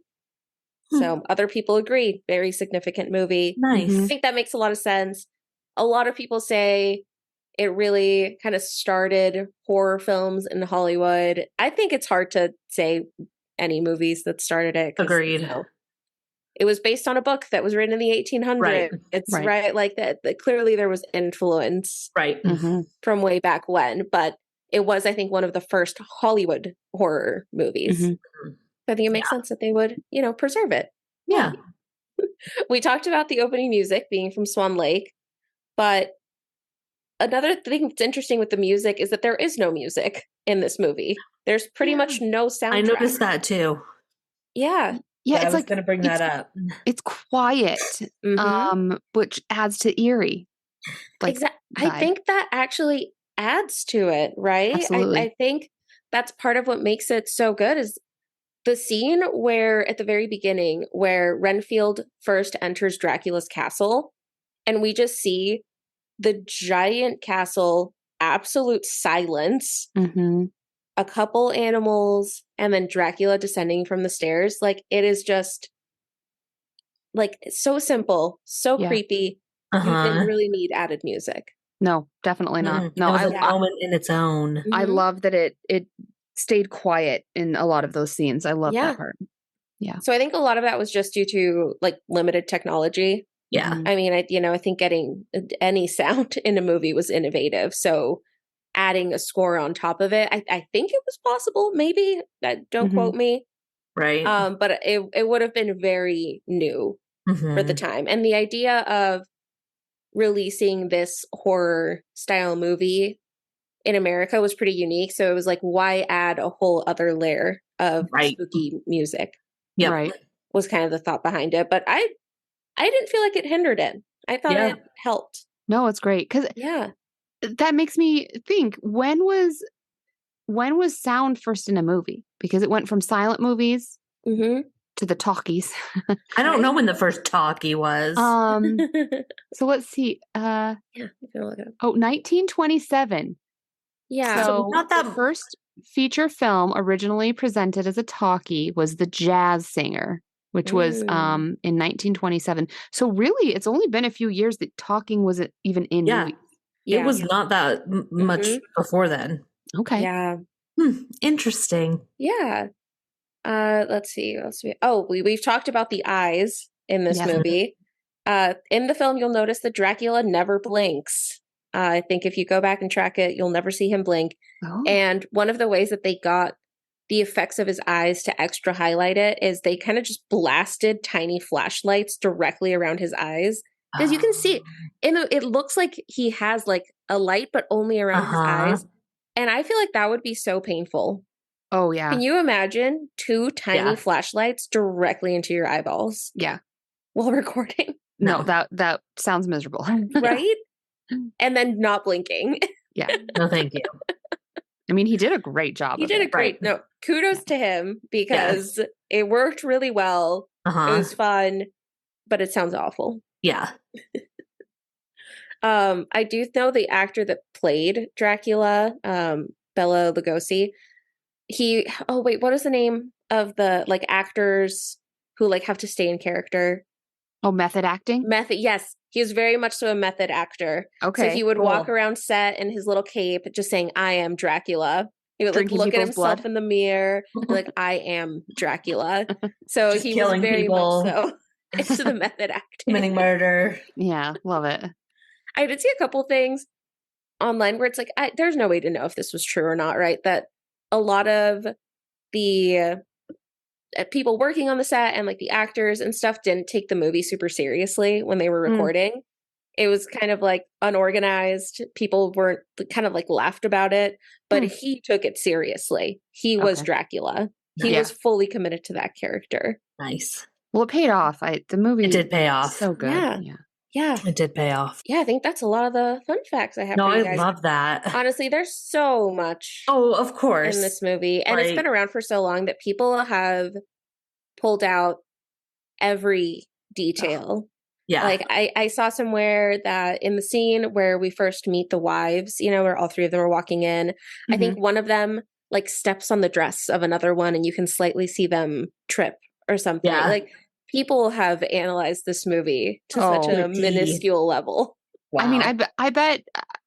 So other people agree. Very significant movie. Nice. I think that makes a lot of sense. A lot of people say it really kind of started horror films in Hollywood. I think it's hard to say any movies that started it. Agreed. You know, it was based on a book that was written in the 1800s. Right. It's right like that. Clearly there was influence from way back when, but it was, I think, one of the first Hollywood horror movies. I think it makes sense that they would, you know, preserve it. Yeah. We talked about the opening music being from Swan Lake, but another thing that's interesting with the music is that there is no music in this movie. There's pretty much no soundtrack. I noticed that too. Yeah. Yeah, it's like going to bring that up. It's quiet, which adds to eerie. Like, I think that actually adds to it, right? Absolutely. I think that's part of what makes it so good is the scene where at the very beginning where Renfield first enters Dracula's castle and we just see the giant castle, absolute silence, a couple animals, and then Dracula descending from the stairs. Like, it is just like so simple, so creepy. You didn't really need added music. No, definitely not. No, it was a moment in its own. I love that it stayed quiet in a lot of those scenes. I love that part. Yeah. So I think a lot of that was just due to like limited technology. Yeah. I mean, I think getting any sound in a movie was innovative. So adding a score on top of it, I think it was possible. Maybe don't quote me. Right. But it would have been very new for the time. And the idea of releasing this horror style movie in America was pretty unique. So it was like, why add a whole other layer of spooky music? Yeah. Right. Was kind of the thought behind it. But I didn't feel like it hindered it. I thought it helped. No, it's great. Because that makes me think, when was sound first in a movie? Because it went from silent movies to the talkies. I don't know when the first talkie was. So let's see. Yeah, you can look it up. 1927. Yeah. So not that the first feature film originally presented as a talkie was The Jazz Singer, which was in 1927. So really, it's only been a few years that talking wasn't even in movies. It was not that much before then. Okay. Yeah. Interesting. Yeah. Let's see. Oh, we've talked about the eyes in this movie. In the film, you'll notice that Dracula never blinks. I think if you go back and track it, you'll never see him blink. Oh. And one of the ways that they got the effects of his eyes to extra highlight it is they kind of just blasted tiny flashlights directly around his eyes. Because you can see it looks like he has like a light, but only around his eyes. And I feel like that would be so painful. Oh, yeah. Can you imagine 2 tiny flashlights directly into your eyeballs? Yeah. While recording? No, that sounds miserable. Right? And then not blinking. Yeah. No, thank you. I mean, he did a great job. He did a great, no, kudos to him because it worked really well. It was fun, but it sounds awful. Yeah. I do know the actor that played Dracula, Bela Lugosi. What is the name of the like actors who like have to stay in character? Oh, method acting? Yes. He is very much so a method actor. Okay. So he would walk around set in his little cape just saying, I am Dracula. He would like look at himself in the mirror, be like, I am Dracula. So he was very much so into the method acting. Committing murder. Yeah, love it. I did see a couple things online where it's like, there's no way to know if this was true or not, right? That a lot of the people working on the set and like the actors and stuff didn't take the movie super seriously when they were recording. It was kind of like unorganized. People weren't kind of like laughed about it, but he took it seriously. He was Dracula. He was fully committed to that character. Nice. Well, it paid off. The movie did pay off. So good. Yeah. It did pay off. Yeah, I think that's a lot of the fun facts I have for you guys. I love that. Honestly, there's so much. Oh, of course. In this movie. And it's been around for so long that people have pulled out every detail. Yeah. Like I saw somewhere that in the scene where we first meet the wives, where all 3 of them are walking in, I think one of them like steps on the dress of another one and you can slightly see them trip or something. Yeah. Like people have analyzed this movie to such a minuscule level. Wow. I mean, I bet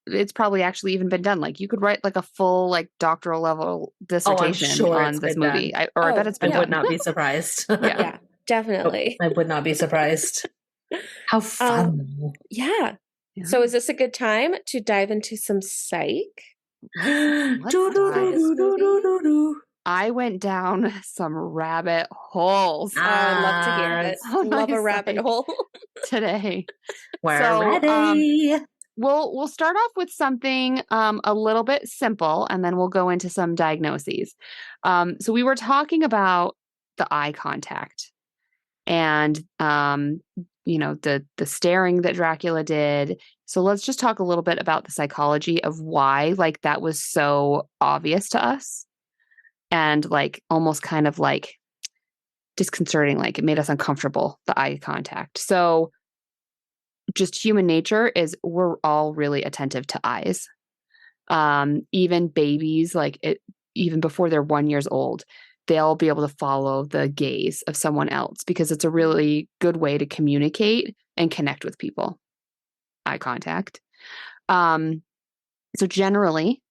it's probably actually even been done. Like you could write like a full like doctoral level dissertation on this movie. I bet it's been done. I would not be surprised. Yeah, definitely. I would not be surprised. How fun. Yeah. So is this a good time to dive into some psych? I went down some rabbit holes. I'd love to hear it. Love a rabbit hole today. We're ready. We'll start off with something a little bit simple, and then we'll go into some diagnoses. So we were talking about the eye contact and the staring that Dracula did. So let's just talk a little bit about the psychology of why like that was so obvious to us and like almost kind of like disconcerting, like it made us uncomfortable, the eye contact. So just human nature is we're all really attentive to eyes. Even babies, even before they're 1 year old, they'll be able to follow the gaze of someone else because it's a really good way to communicate and connect with people. Eye contact. So generally,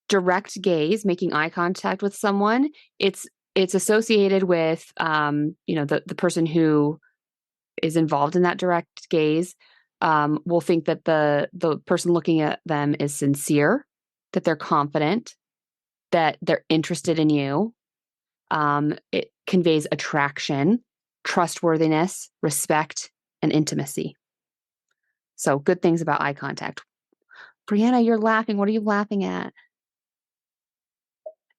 direct gaze, making eye contact with someone, it's associated with the person who is involved in that direct gaze will think that the person looking at them is sincere, that they're confident, that they're interested in you. It conveys attraction, trustworthiness, respect, and intimacy. So good things about eye contact. Brianna, you're laughing. What are you laughing at?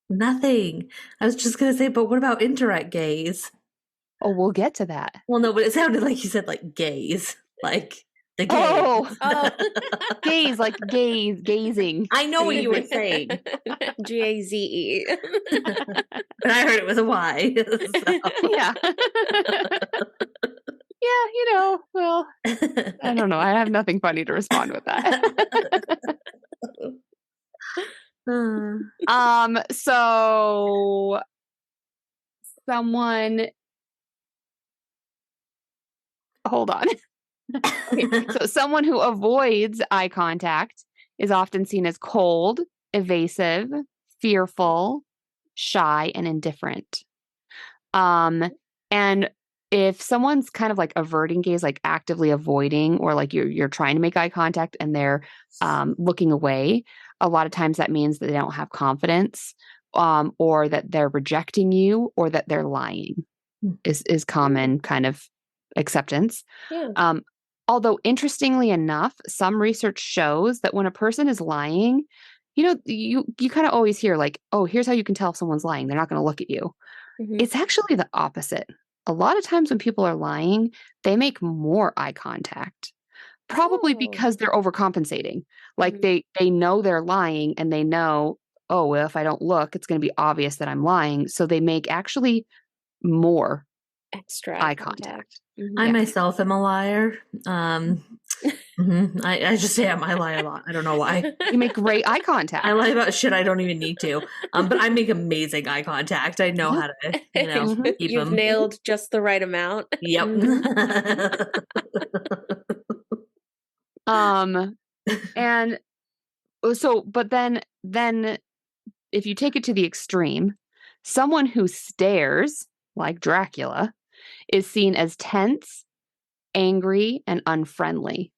Nothing. I was just going to say, but what about indirect gaze? Oh, we'll get to that. Well, no, but it sounded like you said like gaze, like the gaze. Oh. Gaze, like gazing. I know what you were saying. Gaze. But I heard it was a Y. So. Yeah. Yeah, well, I don't know. I have nothing funny to respond with that. So someone, hold on. Okay, so someone who avoids eye contact is often seen as cold, evasive, fearful, shy, and indifferent. And if someone's kind of like averting gaze, like actively avoiding, or like you're trying to make eye contact and they're looking away, a lot of times that means that they don't have confidence, or that they're rejecting you, or that they're lying is common kind of acceptance. Yeah. Although interestingly enough, some research shows that when a person is lying, you kind of always hear like, oh, here's how you can tell if someone's lying. They're not going to look at you. Mhm. It's actually the opposite. A lot of times when people are lying, they make more eye contact, probably Oh. because they're overcompensating. Like Mhm. they know they're lying, and they know, oh, well, if I don't look, it's going to be obvious that I'm lying. So they make actually more Extra eye contact. Mhm. I Yeah. myself am a liar. I just am. I lie a lot. I don't know why. You make great eye contact. I lie about shit I don't even need to. But I make amazing eye contact. I know how to, Mhm. keep You've them. nailed just the right amount. Yep. And so, but then if you take it to the extreme, someone who stares like Dracula is seen as tense, angry, and unfriendly.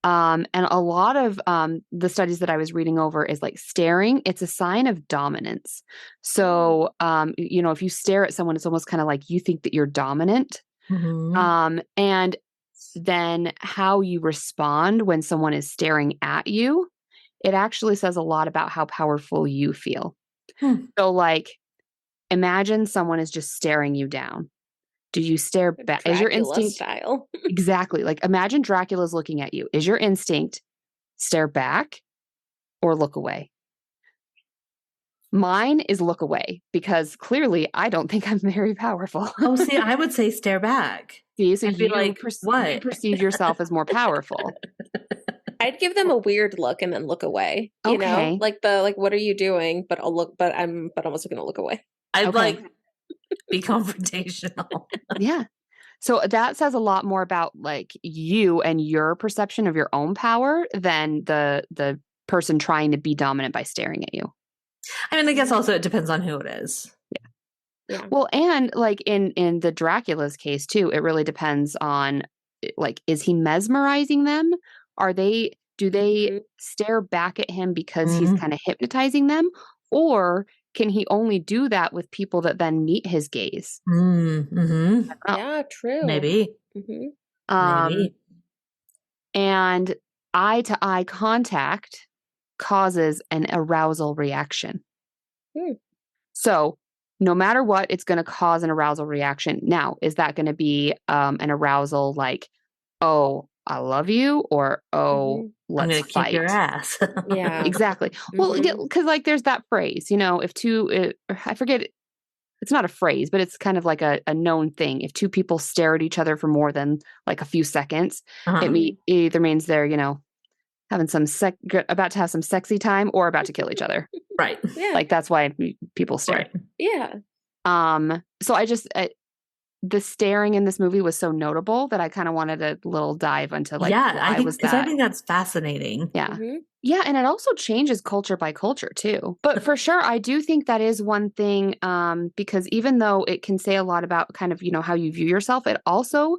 And a lot of the studies that I was reading over is like staring, it's a sign of dominance. So, if you stare at someone, it's almost kind of like you think that you're dominant. Mhm. And then how you respond when someone is staring at you, it actually says a lot about how powerful you feel. So, like, imagine someone is just staring you down. Do you stare back? Is your Dracula instinct style. exactly like imagine Dracula's looking at you? Is your instinct stare back or look away? Mine is look away because clearly I don't think I'm very powerful. Oh, see, I would say stare back. See, so I'd be you, like, you what? perceive yourself as more powerful. I'd give them a weird look and then look away. You know, Okay. like what are you doing? But I'll look. But I'm also going to look away. I'd Okay. like be confrontational. Yeah. So that says a lot more about like you and your perception of your own power than the person trying to be dominant by staring at you. I mean, I guess also it depends on who it is. Yeah. Well, and like in the Dracula's case too, it really depends on like, is he mesmerizing them? Do they Mhm. stare back at him because he's Mhm. kind of hypnotizing them? Or can he only do that with people that then meet his gaze? Mm-hmm. Oh. Yeah, true. Maybe. Mhm. Maybe. And eye-to-eye contact causes an arousal reaction. So no matter what, it's going to cause an arousal reaction. Now, is that going to be an arousal like, oh, I love you, or oh, Mhm. I'm let's gonna fight? kick your ass. Yeah. Exactly. Well, Mhm. because like there's that phrase, if two, I forget, it's not a phrase, but it's kind of like a known thing. If two people stare at each other for more than like a few seconds, Uh-huh. it either means they're, having some about to have some sexy time or about to kill each other. Right. Yeah. Like that's why people stare. Right. Yeah. So the staring in this movie was so notable that I kind of wanted a little dive into like, yeah, why was that? I think that's fascinating. Yeah. Mhm. Yeah. And it also changes culture by culture too. But for sure, I do think that is one thing, because even though it can say a lot about kind of, how you view yourself, it also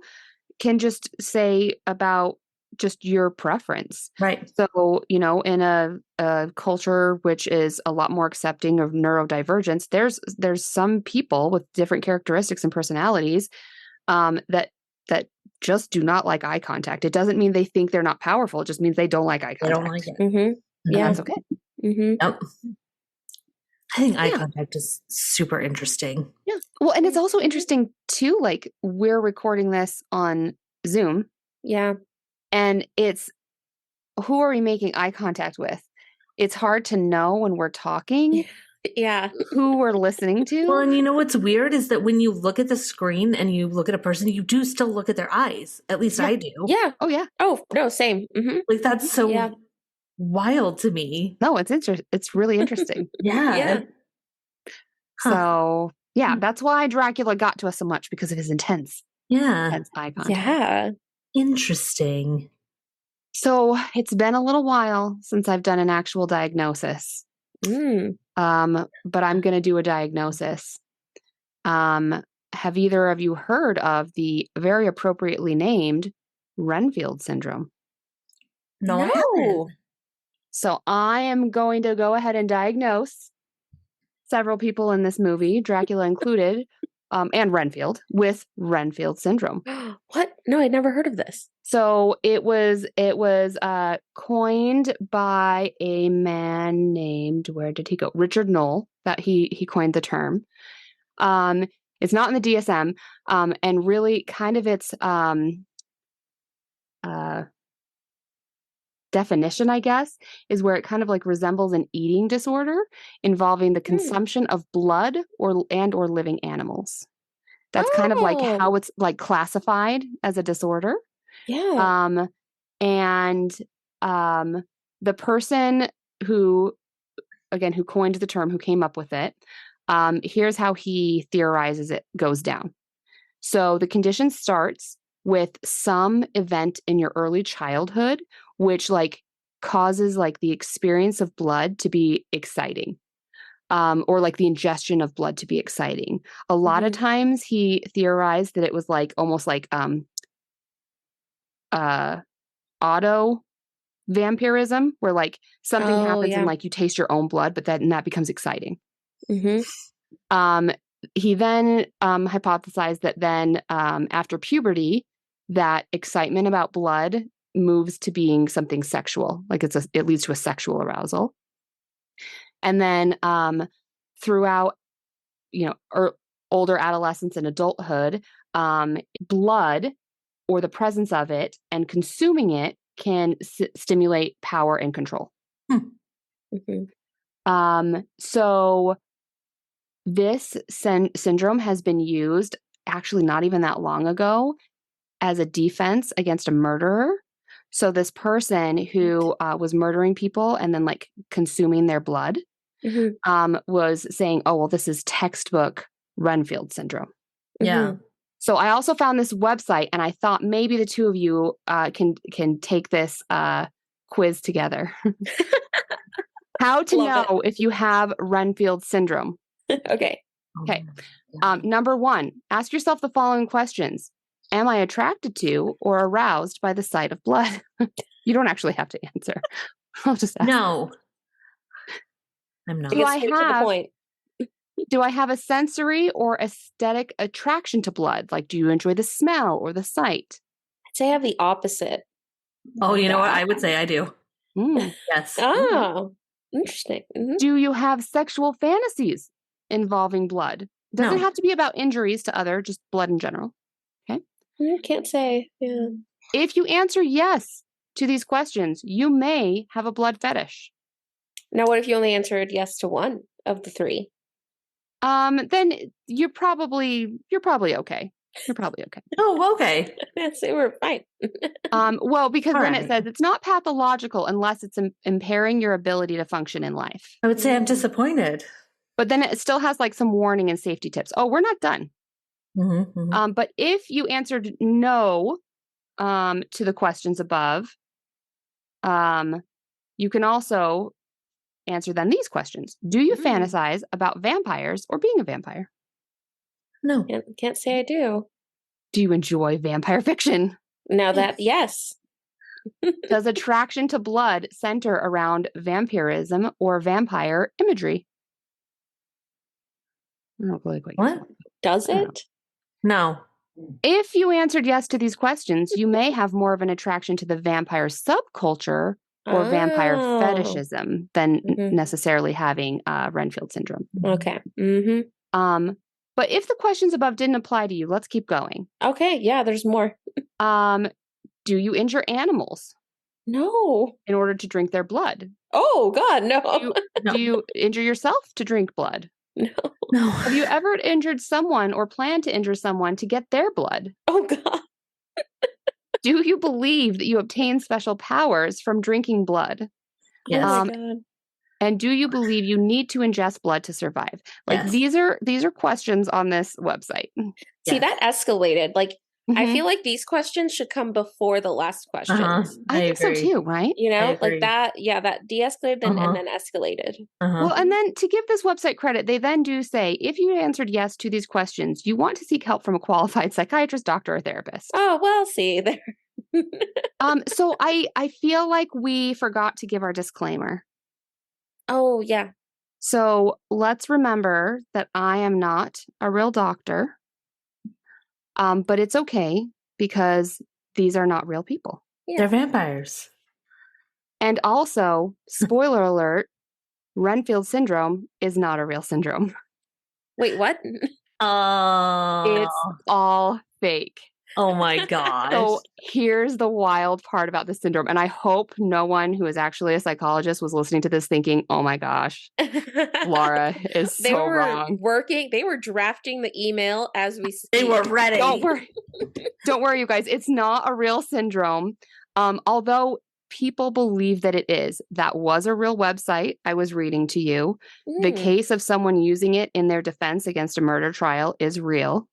can just say about just your preference. Right. So, in a culture which is a lot more accepting of neurodivergence, there's some people with different characteristics and personalities that just do not like eye contact. It doesn't mean they think they're not powerful. It just means they don't like eye contact. They don't like it. Mhm. Yeah. That's okay. Mhm. Yep. I think eye Yeah. contact is super interesting. Yeah. Well, and it's also interesting too, like we're recording this on Zoom Yeah. and it's who are we making eye contact with? It's hard to know when we're talking Yeah. who we're listening to. Well, and you know what's weird is that when you look at the screen and you look at a person, you do still look at their eyes. At least I do. Yeah. Oh, yeah. Oh, no, same. Mhm. Like that's so Yeah. wild to me. No, it's really interesting. Yeah. Yeah. Huh. So, yeah, that's why Dracula got to us so much because of his intense Yeah. eye contact. Yeah. Interesting. So it's been a little while since I've done an actual diagnosis. But I'm going to do a diagnosis. Have either of you heard of the very appropriately named Renfield syndrome? No, I haven't. So I am going to go ahead and diagnose several people in this movie, Dracula included, and Renfield, with Renfield syndrome. What? No, I'd never heard of this. So it was coined by a man named, where did he go? Richard Knoll. That he coined the term. It's not in the DSM, and really kind of its definition, I guess, is where it kind of like resembles an eating disorder involving the consumption of blood or living animals. That's kind of like how it's like classified as a disorder. Yeah. And the person who coined the term, who came up with it, here's how he theorizes it goes down. So the condition starts with some event in your early childhood, which like causes like the experience of blood to be exciting, or like the ingestion of blood to be exciting. A lot of times he theorized that it was like almost like auto vampirism, where like something happens and like you taste your own blood, but that becomes exciting. He then hypothesized that then after puberty, that excitement about blood moves to being something sexual, like it leads to a sexual arousal. And then throughout, older adolescence and adulthood, blood or the presence of it and consuming it can stimulate power and control. So this syndrome has been used actually not even that long ago as a defense against a murderer. So this person who was murdering people and then like consuming their blood was saying, oh, well, this is textbook Renfield syndrome. Yeah. So I also found this website, and I thought maybe the two of you can take this quiz together. How to know if you have Renfield syndrome. Okay. Number 1, ask yourself the following questions. Am I attracted to or aroused by the sight of blood? You don't actually have to answer. I'll just ask. No. I'm not. To the point. Do I have a sensory or aesthetic attraction to blood? Like, do you enjoy the smell or the sight? I'd say I have the opposite. Oh, you know what? I would say I do. Yes. Oh, interesting. Do you have sexual fantasies involving blood? Doesn't have to be about injuries to other, just blood in general. Okay. Can't say. Yeah. If you answer yes to these questions, you may have a blood fetish. Now, what if you only answered yes to one of the 3? Then you're probably okay. You're probably okay. Oh, okay. Yes, they were fine. Well, because then it says it's not pathological unless it's impairing your ability to function in life. I would say I'm disappointed. But then it still has like some warning and safety tips. Oh, we're not done. But if you answered no to the questions above, you can also answer then these questions. Do you fantasize about vampires or being a vampire? No. Can't say I do. Do you enjoy vampire fiction? Now that, yes. Does attraction to blood center around vampirism or vampire imagery? I don't really quite. What? Does it? No. If you answered yes to these questions, you may have more of an attraction to the vampire subculture or vampire fetishism than necessarily having Renfield syndrome. Okay. But if the questions above didn't apply to you, let's keep going. Okay. Yeah, there's more. Do you injure animals? No. In order to drink their blood? Oh, God, no. Do you injure yourself to drink blood? No. Have you ever injured someone or plan to injure someone to get their blood? Oh, God. Do you believe that you obtain special powers from drinking blood? Yes. Oh, my God. And do you believe you need to ingest blood to survive? Like, these are questions on this website. See, that escalated. Like, I feel like these questions should come before the last question. I think so too, right? You know, like that, that de-escalated and then escalated. Well, and then to give this website credit, they then do say, if you answered yes to these questions, you want to seek help from a qualified psychiatrist, doctor, or therapist. Oh, well, see there. So I feel like we forgot to give our disclaimer. Oh, yeah. So let's remember that I am not a real doctor. But it's okay because these are not real people. Yeah. They're vampires. And also, spoiler alert, Renfield syndrome is not a real syndrome. Wait, what? It's all fake. Oh my gosh. So here's the wild part about this syndrome. And I hope no one who is actually a psychologist was listening to this thinking, oh my gosh, Laura is so wrong. They were drafting the email as we speak. They were ready. Don't worry, you guys. It's not a real syndrome. Although people believe that it is. That was a real website I was reading to you. The case of someone using it in their defense against a murder trial is real.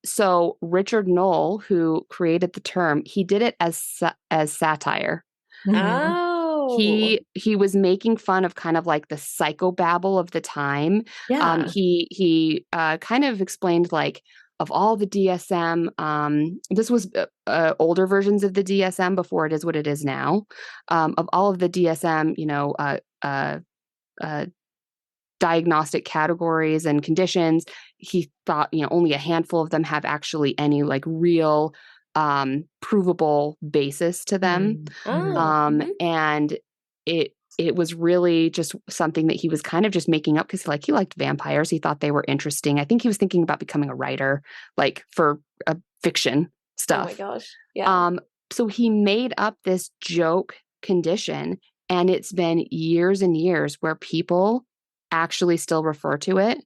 So Richard Knoll, who created the term, he did it as satire. Oh, he was making fun of kind of like the psychobabble of the time. Yeah. He kind of explained like of all the DSM, this was older versions of the DSM before it is what it is now. Of all of the DSM, diagnostic categories and conditions, he thought, only a handful of them have actually any like real provable basis to them. And it was really just something that he was kind of just making up because he liked vampires. He thought they were interesting. I think he was thinking about becoming a writer, like for fiction stuff. Oh my gosh. Yeah. So he made up this joke condition, and it's been years and years where people actually still refer to it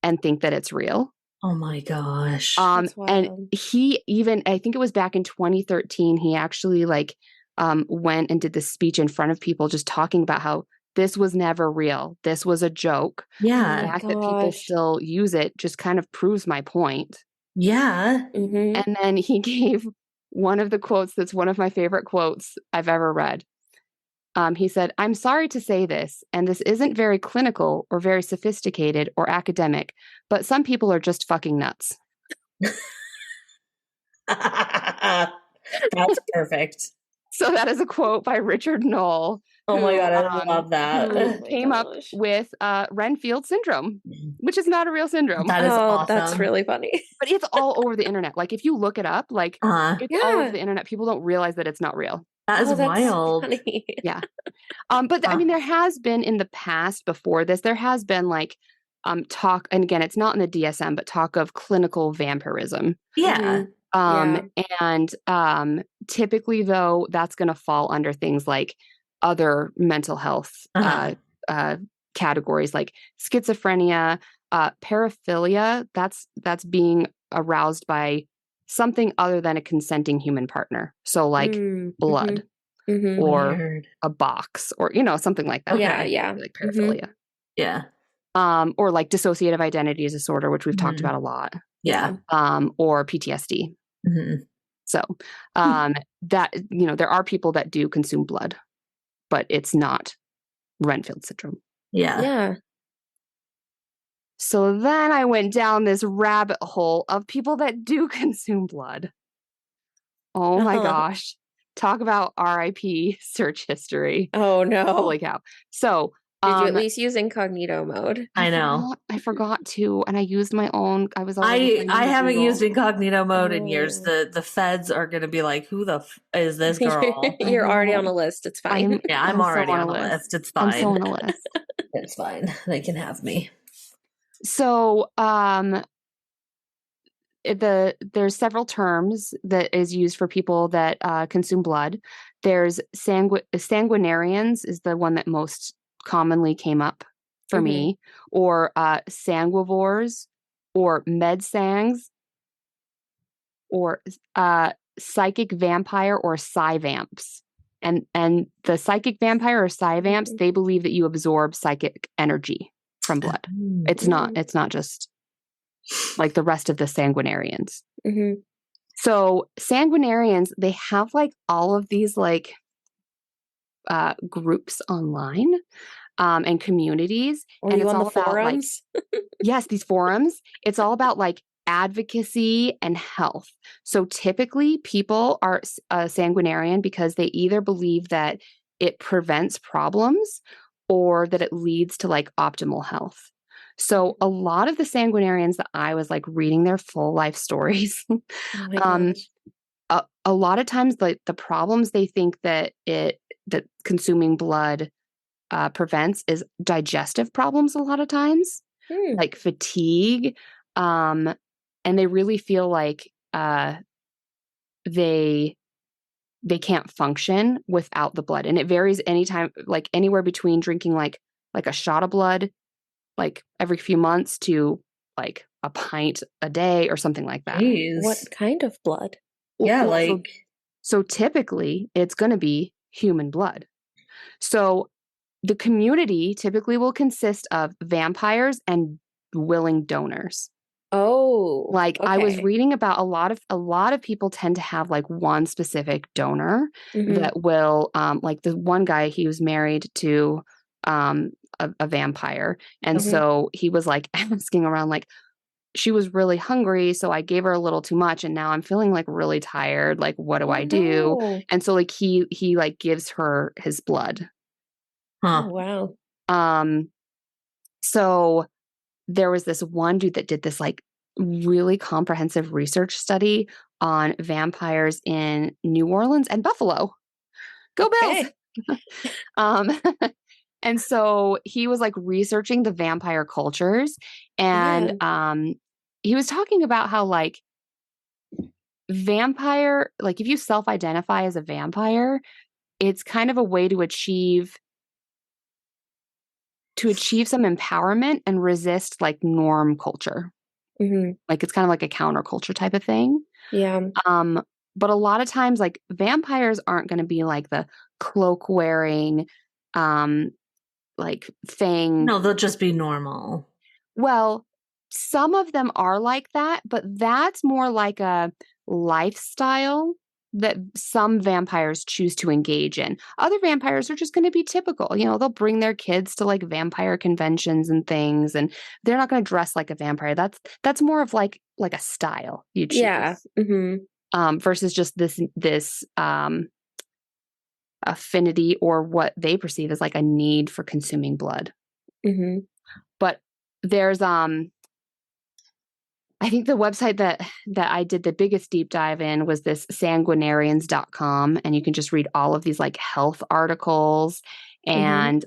and think that it's real. Oh my gosh. And he even, I think it was back in 2013, he actually went and did this speech in front of people just talking about how this was never real. This was a joke. Yeah. The fact that people still use it just kind of proves my point. Yeah. And then he gave one of the quotes that's one of my favorite quotes I've ever read. He said, "I'm sorry to say this, and this isn't very clinical or very sophisticated or academic, but some people are just fucking nuts." That's perfect. So that is a quote by Richard Knoll. Oh my God, I love that. Who came up with Renfield syndrome, which is not a real syndrome. That is awesome. That's really funny. But it's all over the internet. Like if you look it up, it's all over the internet. People don't realize that it's not real. That is wild. Funny. Yeah. But I mean, there has been in the past before this, there has been talk, and again, it's not in the DSM, but talk of clinical vampirism. Yeah. And typically though, that's going to fall under things like other mental health categories like schizophrenia, paraphilia. That's being aroused by something other than a consenting human partner. So like blood or a box or, something like that. Yeah. Like paraphilia. Yeah. Or like dissociative identity disorder, which we've talked about a lot. Yeah. Or PTSD. So that, there are people that do consume blood, but it's not Renfield syndrome. Yeah. So then I went down this rabbit hole of people that do consume blood. Oh my gosh. Talk about RIP search history. Oh no. Holy cow. So did you at least use incognito mode? I know. I forgot to, and I used my own. I haven't used incognito mode in years. The feds are going to be like, "Who the is this girl?" You're already on a list. It's fine. I'm already on a list. It's fine. I'm so on a list. It's fine. They can have me. So, there's several terms that is used for people that consume blood. There's sanguinarians is the one that most commonly came up for me, or sanguivores, or medsangs, or psychic vampire, or psyvamps. And the psychic vampire or psyvamps, they believe that you absorb psychic energy from blood. It's not just like the rest of the sanguinarians. Mm-hmm. So sanguinarians, they have like all of these like groups online and communities. Were And you it's on the all about like, forums? yes, these forums. It's all about like advocacy and health. So typically people are a sanguinarian because they either believe that it prevents problems or that it leads to like optimal health. So a lot of the sanguinarians that I was like reading their full life stories, Oh my um, gosh. a lot of times the problems they think that consuming blood prevents is digestive problems a lot of times, Hmm. like fatigue. And they really feel like they can't function without the blood. And it varies anytime, like anywhere between drinking like a shot of blood like every few months to like a pint a day or something like that. What Jeez. kind of blood? Yeah, Well, like so typically it's going to be human blood. So the community typically will consist of vampires and willing donors. Oh, Like I was okay. reading about a lot of people tend to have like one specific donor Mm-hmm. that will like the one guy, he was married to um a vampire. And Mm-hmm. so he was like asking around like she was really hungry, so I gave her a little too much and now I'm feeling like really tired. Like what do Oh I do? no. And so like he like gives her his blood. Oh huh. wow. Um so there was this one dude that did this like really comprehensive research study on vampires in New Orleans and Buffalo. Go Bills. Okay. um and so he was like researching the vampire cultures and Yeah. he was talking about how like vampire, like if you self-identify as a vampire, it's kind of a way to achieve some empowerment and resist like norm culture. Mm-hmm. Like it's kind of like a counterculture type of thing. Yeah. Um, but a lot of times, like vampires aren't going to be like the cloak wearing, like fang. No, they'll just be normal. Well, some of them are like that, but that's more like a lifestyle that some vampires choose to engage in. Other vampires are just going to be typical. You know, they'll bring their kids to like vampire conventions and things, and they're not going to dress like a vampire. That's more of like a style you choose. Yeah. Mm-hmm. Versus just this affinity or what they perceive as like a need for consuming blood. Mm-hmm. But there's I think the website that I did the biggest deep dive in was this sanguinarians.com, and you can just read all of these like health articles, and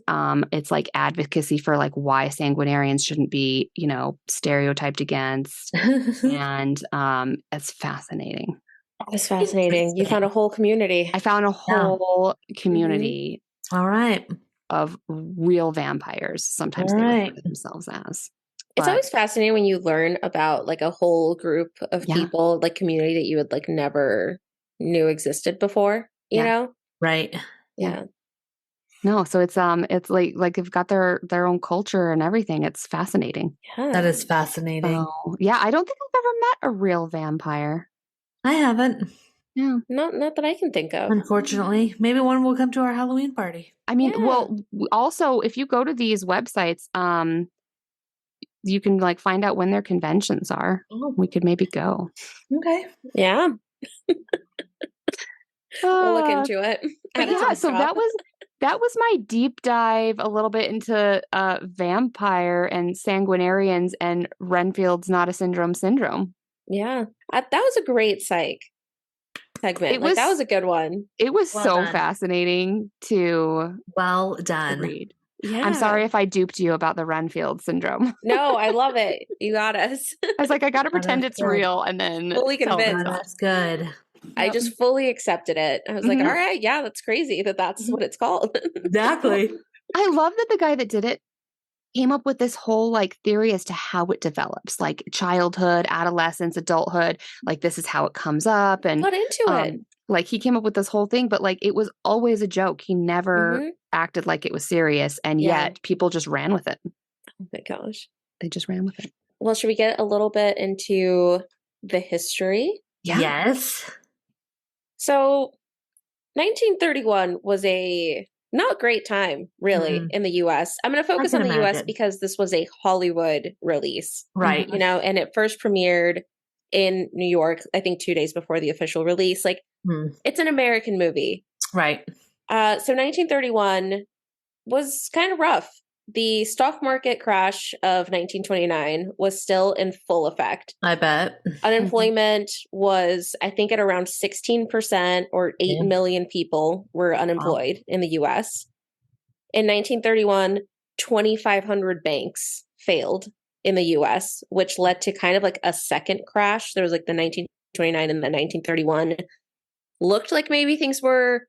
it's like advocacy for like why sanguinarians shouldn't be, you know, stereotyped against. And it's fascinating. That's fascinating. You found a whole community. I found a whole community All right. of real vampires. Sometimes All they right. refer to themselves as. It's always fascinating when you learn about like a whole group of people, like community that you would like never knew existed before, you know? Right. Yeah. No, so it's like they've got their own culture and everything. It's fascinating. Yeah. That is fascinating. Oh, yeah, I don't think I've ever met a real vampire. I haven't. Yeah. Not that I can think of. Unfortunately. Maybe one will come to our Halloween party. I mean, well, also if you go to these websites, you can like find out when their conventions are. Oh. We could maybe go. Okay. Yeah. We'll look into it. But yeah, so that was my deep dive a little bit into vampire and sanguinarians and Renfield's Not a Syndrome. Yeah. That was a great segment. That was a good one. It was Well so done. fascinating to read. Yeah. I'm sorry if I duped you about the Renfield syndrome. No, I love it. You got us. I was like, I got to pretend it's real and then fully convinced. That's good. I just fully accepted it. I was like, all right, yeah, that's crazy that's what it's called. Exactly. I love that the guy that did it came up with this whole like theory as to how it develops, like childhood, adolescence, adulthood, like this is how it comes up. And got into it. Like he came up with this whole thing, but like it was always a joke. He never acted like it was serious. And yet people just ran with it. Oh my gosh. They just ran with it. Well, should we get a little bit into the history? Yeah. Yes. So 1931 was a not great time, really, in the US. I'm going to focus on the US because this was a Hollywood release. Right. You know, and it first premiered in New York, I think 2 days before the official release. Like, it's an American movie. Right. So 1931 was kind of rough. The stock market crash of 1929 was still in full effect. I bet. Unemployment was, I think, at around 16%, or 8 million people were unemployed in the US. In 1931, 2,500 banks failed in the US, which led to kind of like a second crash. There was like the 1929 and the 1931. Looked like maybe things were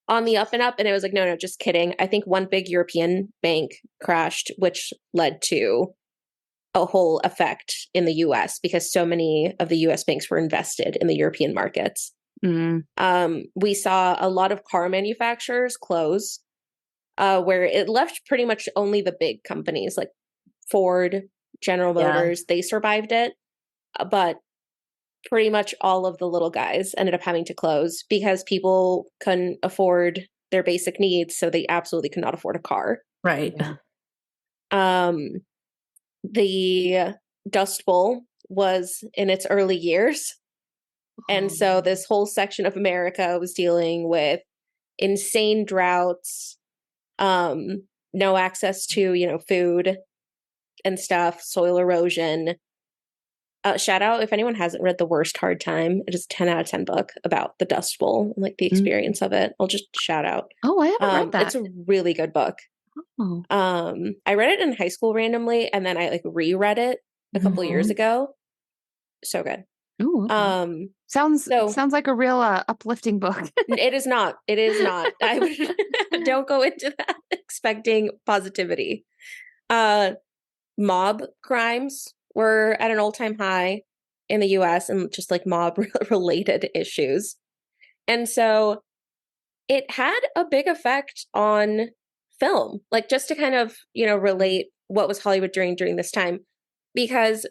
on the up and up, and it was like, no, just kidding. I think one big European bank crashed, which led to a whole effect in the US because so many of the US banks were invested in the European markets. We saw a lot of car manufacturers close, where it left pretty much only the big companies like Ford, General Motors. They survived it, but pretty much all of the little guys ended up having to close because people couldn't afford their basic needs, so they absolutely could not afford a car. Right. The Dust Bowl was in its early years, and so this whole section of America was dealing with insane droughts, no access to, you know, food and stuff, soil erosion. Shout out if anyone hasn't read The Worst Hard Time. It is a 10 out of 10 book about the Dust Bowl and like the experience of it. I'll just shout out. Oh, I haven't read that. It's a really good book. Oh. I read it in high school randomly, and then I like reread it a couple years ago. So good. Ooh, okay. Sounds like a real uplifting book. It is not. It is not. Don't go into that expecting positivity. Mob crimes were at an all-time high in the US, and just like mob related issues. And so it had a big effect on film, like just to kind of, you know, relate what was Hollywood during this time, because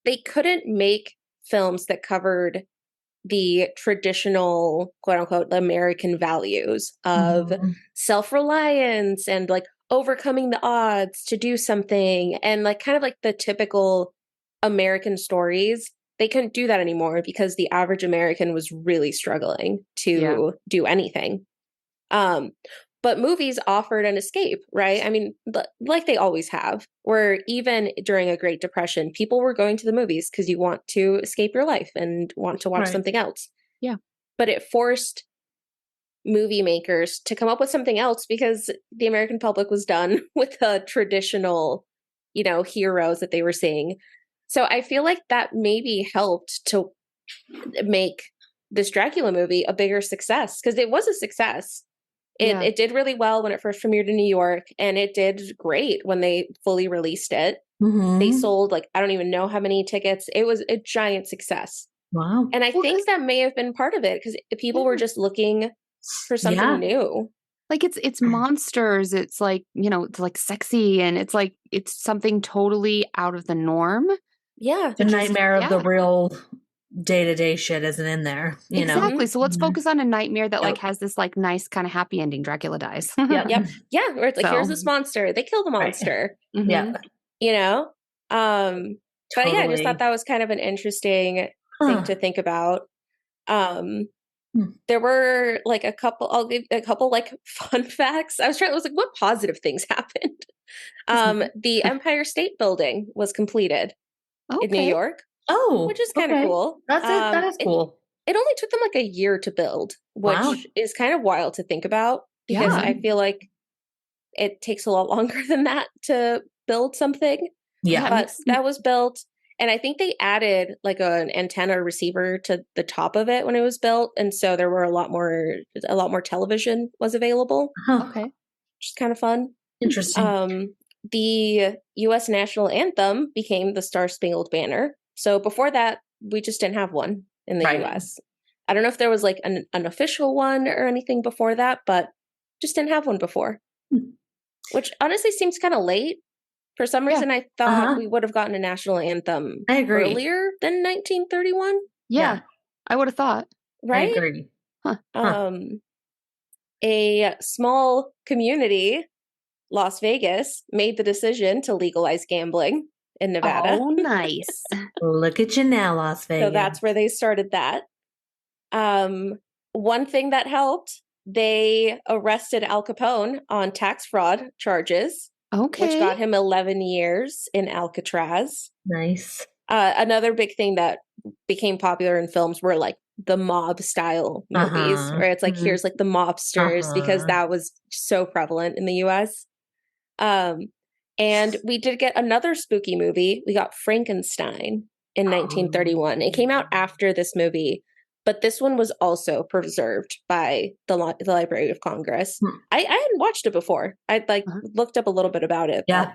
they couldn't make films that covered the traditional, quote unquote, American values of self-reliance and like overcoming the odds to do something, and like kind of like the typical American stories. They couldn't do that anymore because the average American was really struggling to do anything. But movies offered an escape, right? I mean, like they always have, where even during a Great Depression, people were going to the movies because you want to escape your life and want to watch something else. Yeah. But it forced movie makers to come up with something else because the American public was done with the traditional, you know, heroes that they were seeing. So I feel like that maybe helped to make this Dracula movie a bigger success, because it was a success. It did really well when it first premiered in New York, and it did great when they fully released it. They sold like, I don't even know how many tickets. It was a giant success. Wow. And I think that may have been part of it, because people were just looking for something new. Like it's monsters. It's like, you know, it's like sexy, and it's like, it's something totally out of the norm. Yeah. The nightmare of the real day-to-day shit isn't in there, you know? Exactly. So let's focus on a nightmare that like has this like nice kind of happy ending. Dracula dies. Yep. Yeah. Where it's like, here's this monster. They kill the monster. Right. Yeah. You know? But yeah, I just thought that was kind of an interesting thing to think about. There were like I'll give a couple like fun facts. I was like, what positive things happened? The Empire State Building was completed in New York. Oh, which is kind of cool. That's it. That is cool. It only took them like a year to build, which is kind of wild to think about, because I feel like it takes a lot longer than that to build something. Yeah. But that was built. And I think they added like an antenna receiver to the top of it when it was built. And so there were a lot more television was available. Okay. Which is kind of fun. Interesting. The US national anthem became the Star Spangled Banner. So before that, we just didn't have one in the US. I don't know if there was like an official one or anything before that, but just didn't have one before. Which honestly seems kind of late For some reason, I thought we would have gotten a national anthem earlier than 1931. Yeah. I would have thought. Right? I agree. Huh. A small community, Las Vegas, made the decision to legalize gambling in Nevada. Oh, nice. Look at you now, Las Vegas. So that's where they started that. One thing that helped, they arrested Al Capone on tax fraud charges. Okay. Which got him 11 years in Alcatraz. Nice. Another big thing that became popular in films were like the mob style movies, where it's like, here's like the mobsters, because that was so prevalent in the US. And we did get another spooky movie. We got Frankenstein in 1931. It came out after this movie, but this one was also preserved by the Library of Congress. I hadn't watched it before. I'd looked up a little bit about it. Yeah. But,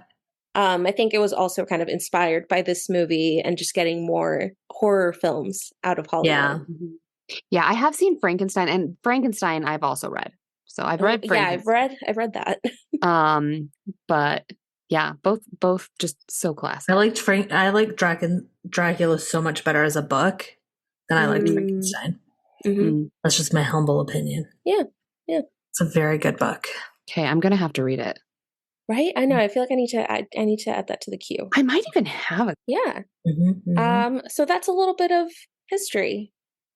I think it was also kind of inspired by this movie and just getting more horror films out of Hollywood. Yeah. Yeah, I have seen Frankenstein, and Frankenstein I've also read. So I've read Frankenstein. Yeah, I've read that. But yeah, both just so classic. I liked Dracula so much better as a book than I liked Frankenstein. That's just my humble opinion. Yeah. It's a very good book. Okay, I'm gonna have to read it. Right? I know. I feel like I need to add that to the queue. I might even have it. Yeah. So that's a little bit of history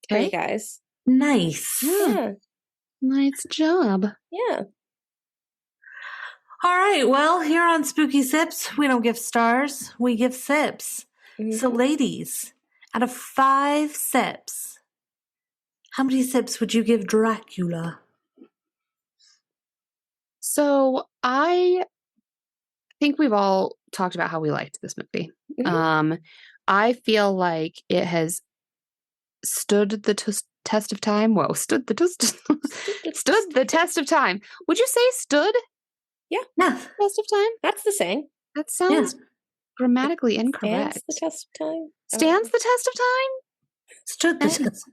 for you guys. Nice. Yeah. Nice job. Yeah. All right. Well, here on Spooky Sips, we don't give stars, we give sips. So, ladies, out of 5 sips, how many sips would you give Dracula? So I think we've all talked about how we liked this movie. I feel like it has stood the test of time. Whoa, stood the test of time. Would you say stood? Yeah. Test of time? That's the saying. That sounds grammatically incorrect. Stands the test of time. Stands the test of time? Stood the test.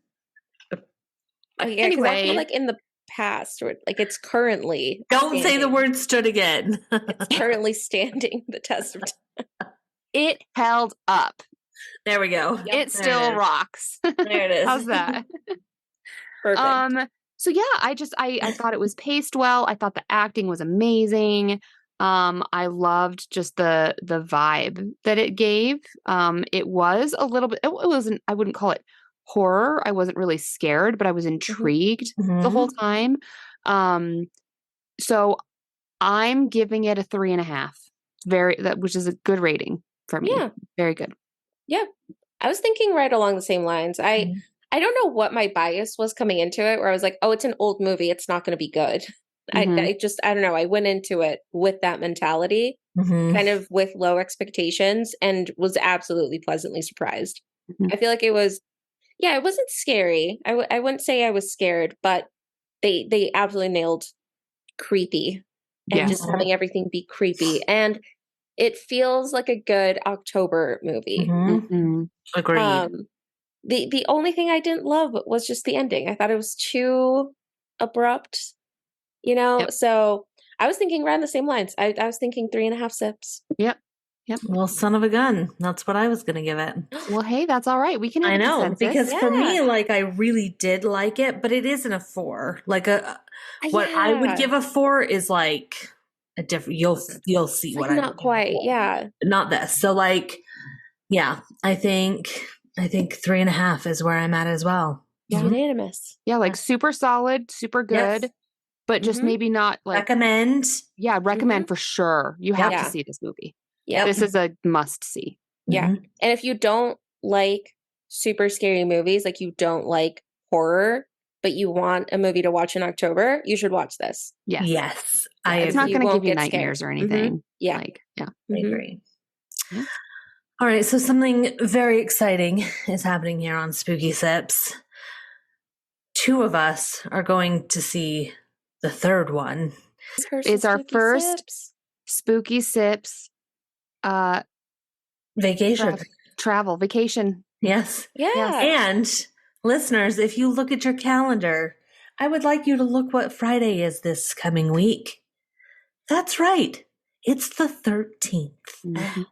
Oh, yeah, anyway, like in the past, or like it's currently. Don't say the word stood again. It's currently standing the test of time. It held up. There we go. Yep, it still rocks. There it is. How's that? Perfect. So yeah, I thought it was paced well. I thought the acting was amazing. I loved just the vibe that it gave. It was a little bit, it wasn't, I wouldn't call it horror. I wasn't really scared, but I was intrigued the whole time. So I'm giving it a 3.5. Which is a good rating for me. Yeah. Very good. Yeah. I was thinking right along the same lines. I don't know what my bias was coming into it, where I was like, oh, it's an old movie, it's not going to be good. I don't know. I went into it with that mentality, kind of with low expectations, and was absolutely pleasantly surprised. I feel like it was, it wasn't scary. I wouldn't say I was scared, but they absolutely nailed creepy and just having everything be creepy. And it feels like a good October movie. Agreed. The only thing I didn't love was just the ending. I thought it was too abrupt, So I was thinking around the same lines. I was thinking 3.5 sips. Yep. Well, son of a gun. That's what I was going to give it. Well, hey, that's all right. We can. I know, because for me, I really did like it, but it isn't a 4. What I would give a 4 is like a different. You'll see what I not quite. Yeah, not this. So I think 3.5 is where I'm at as well. Unanimous. Yeah, super solid, super good, but just maybe not recommend. Yeah, recommend for sure. You have to see this movie. Yeah, this is a must see. Yeah, and if you don't like super scary movies, like you don't like horror, but you want a movie to watch in October, you should watch this. Yes. It's not going to give you nightmares or anything. Yeah. I agree. Yeah. All right. So something very exciting is happening here on Spooky Sips. 2 of us are going to see the third one. It's our first Spooky Sips vacation. Travel. Vacation. Yes. Yeah. And listeners, if you look at your calendar, I would like you to look what Friday is this coming week. That's right. It's the 13th. Mm-hmm.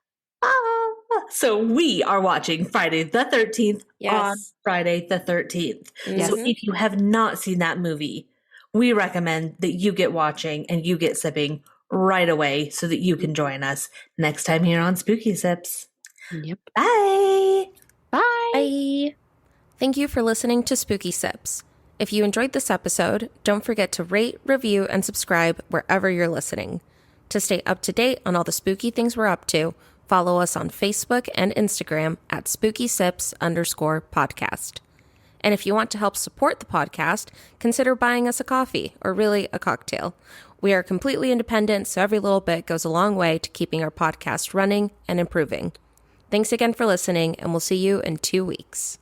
So we are watching Friday the 13th Yes. on Friday the 13th. Yes. So if you have not seen that movie, we recommend that you get watching and you get sipping right away so that you can join us next time here on Spooky Sips. Yep. Bye. Bye. Bye. Thank you for listening to Spooky Sips. If you enjoyed this episode, don't forget to rate, review, and subscribe wherever you're listening. To stay up to date on all the spooky things we're up to, follow us on Facebook and Instagram at spookysips_podcast. And if you want to help support the podcast, consider buying us a coffee, or really a cocktail. We are completely independent, so every little bit goes a long way to keeping our podcast running and improving. Thanks again for listening, and we'll see you in 2 weeks.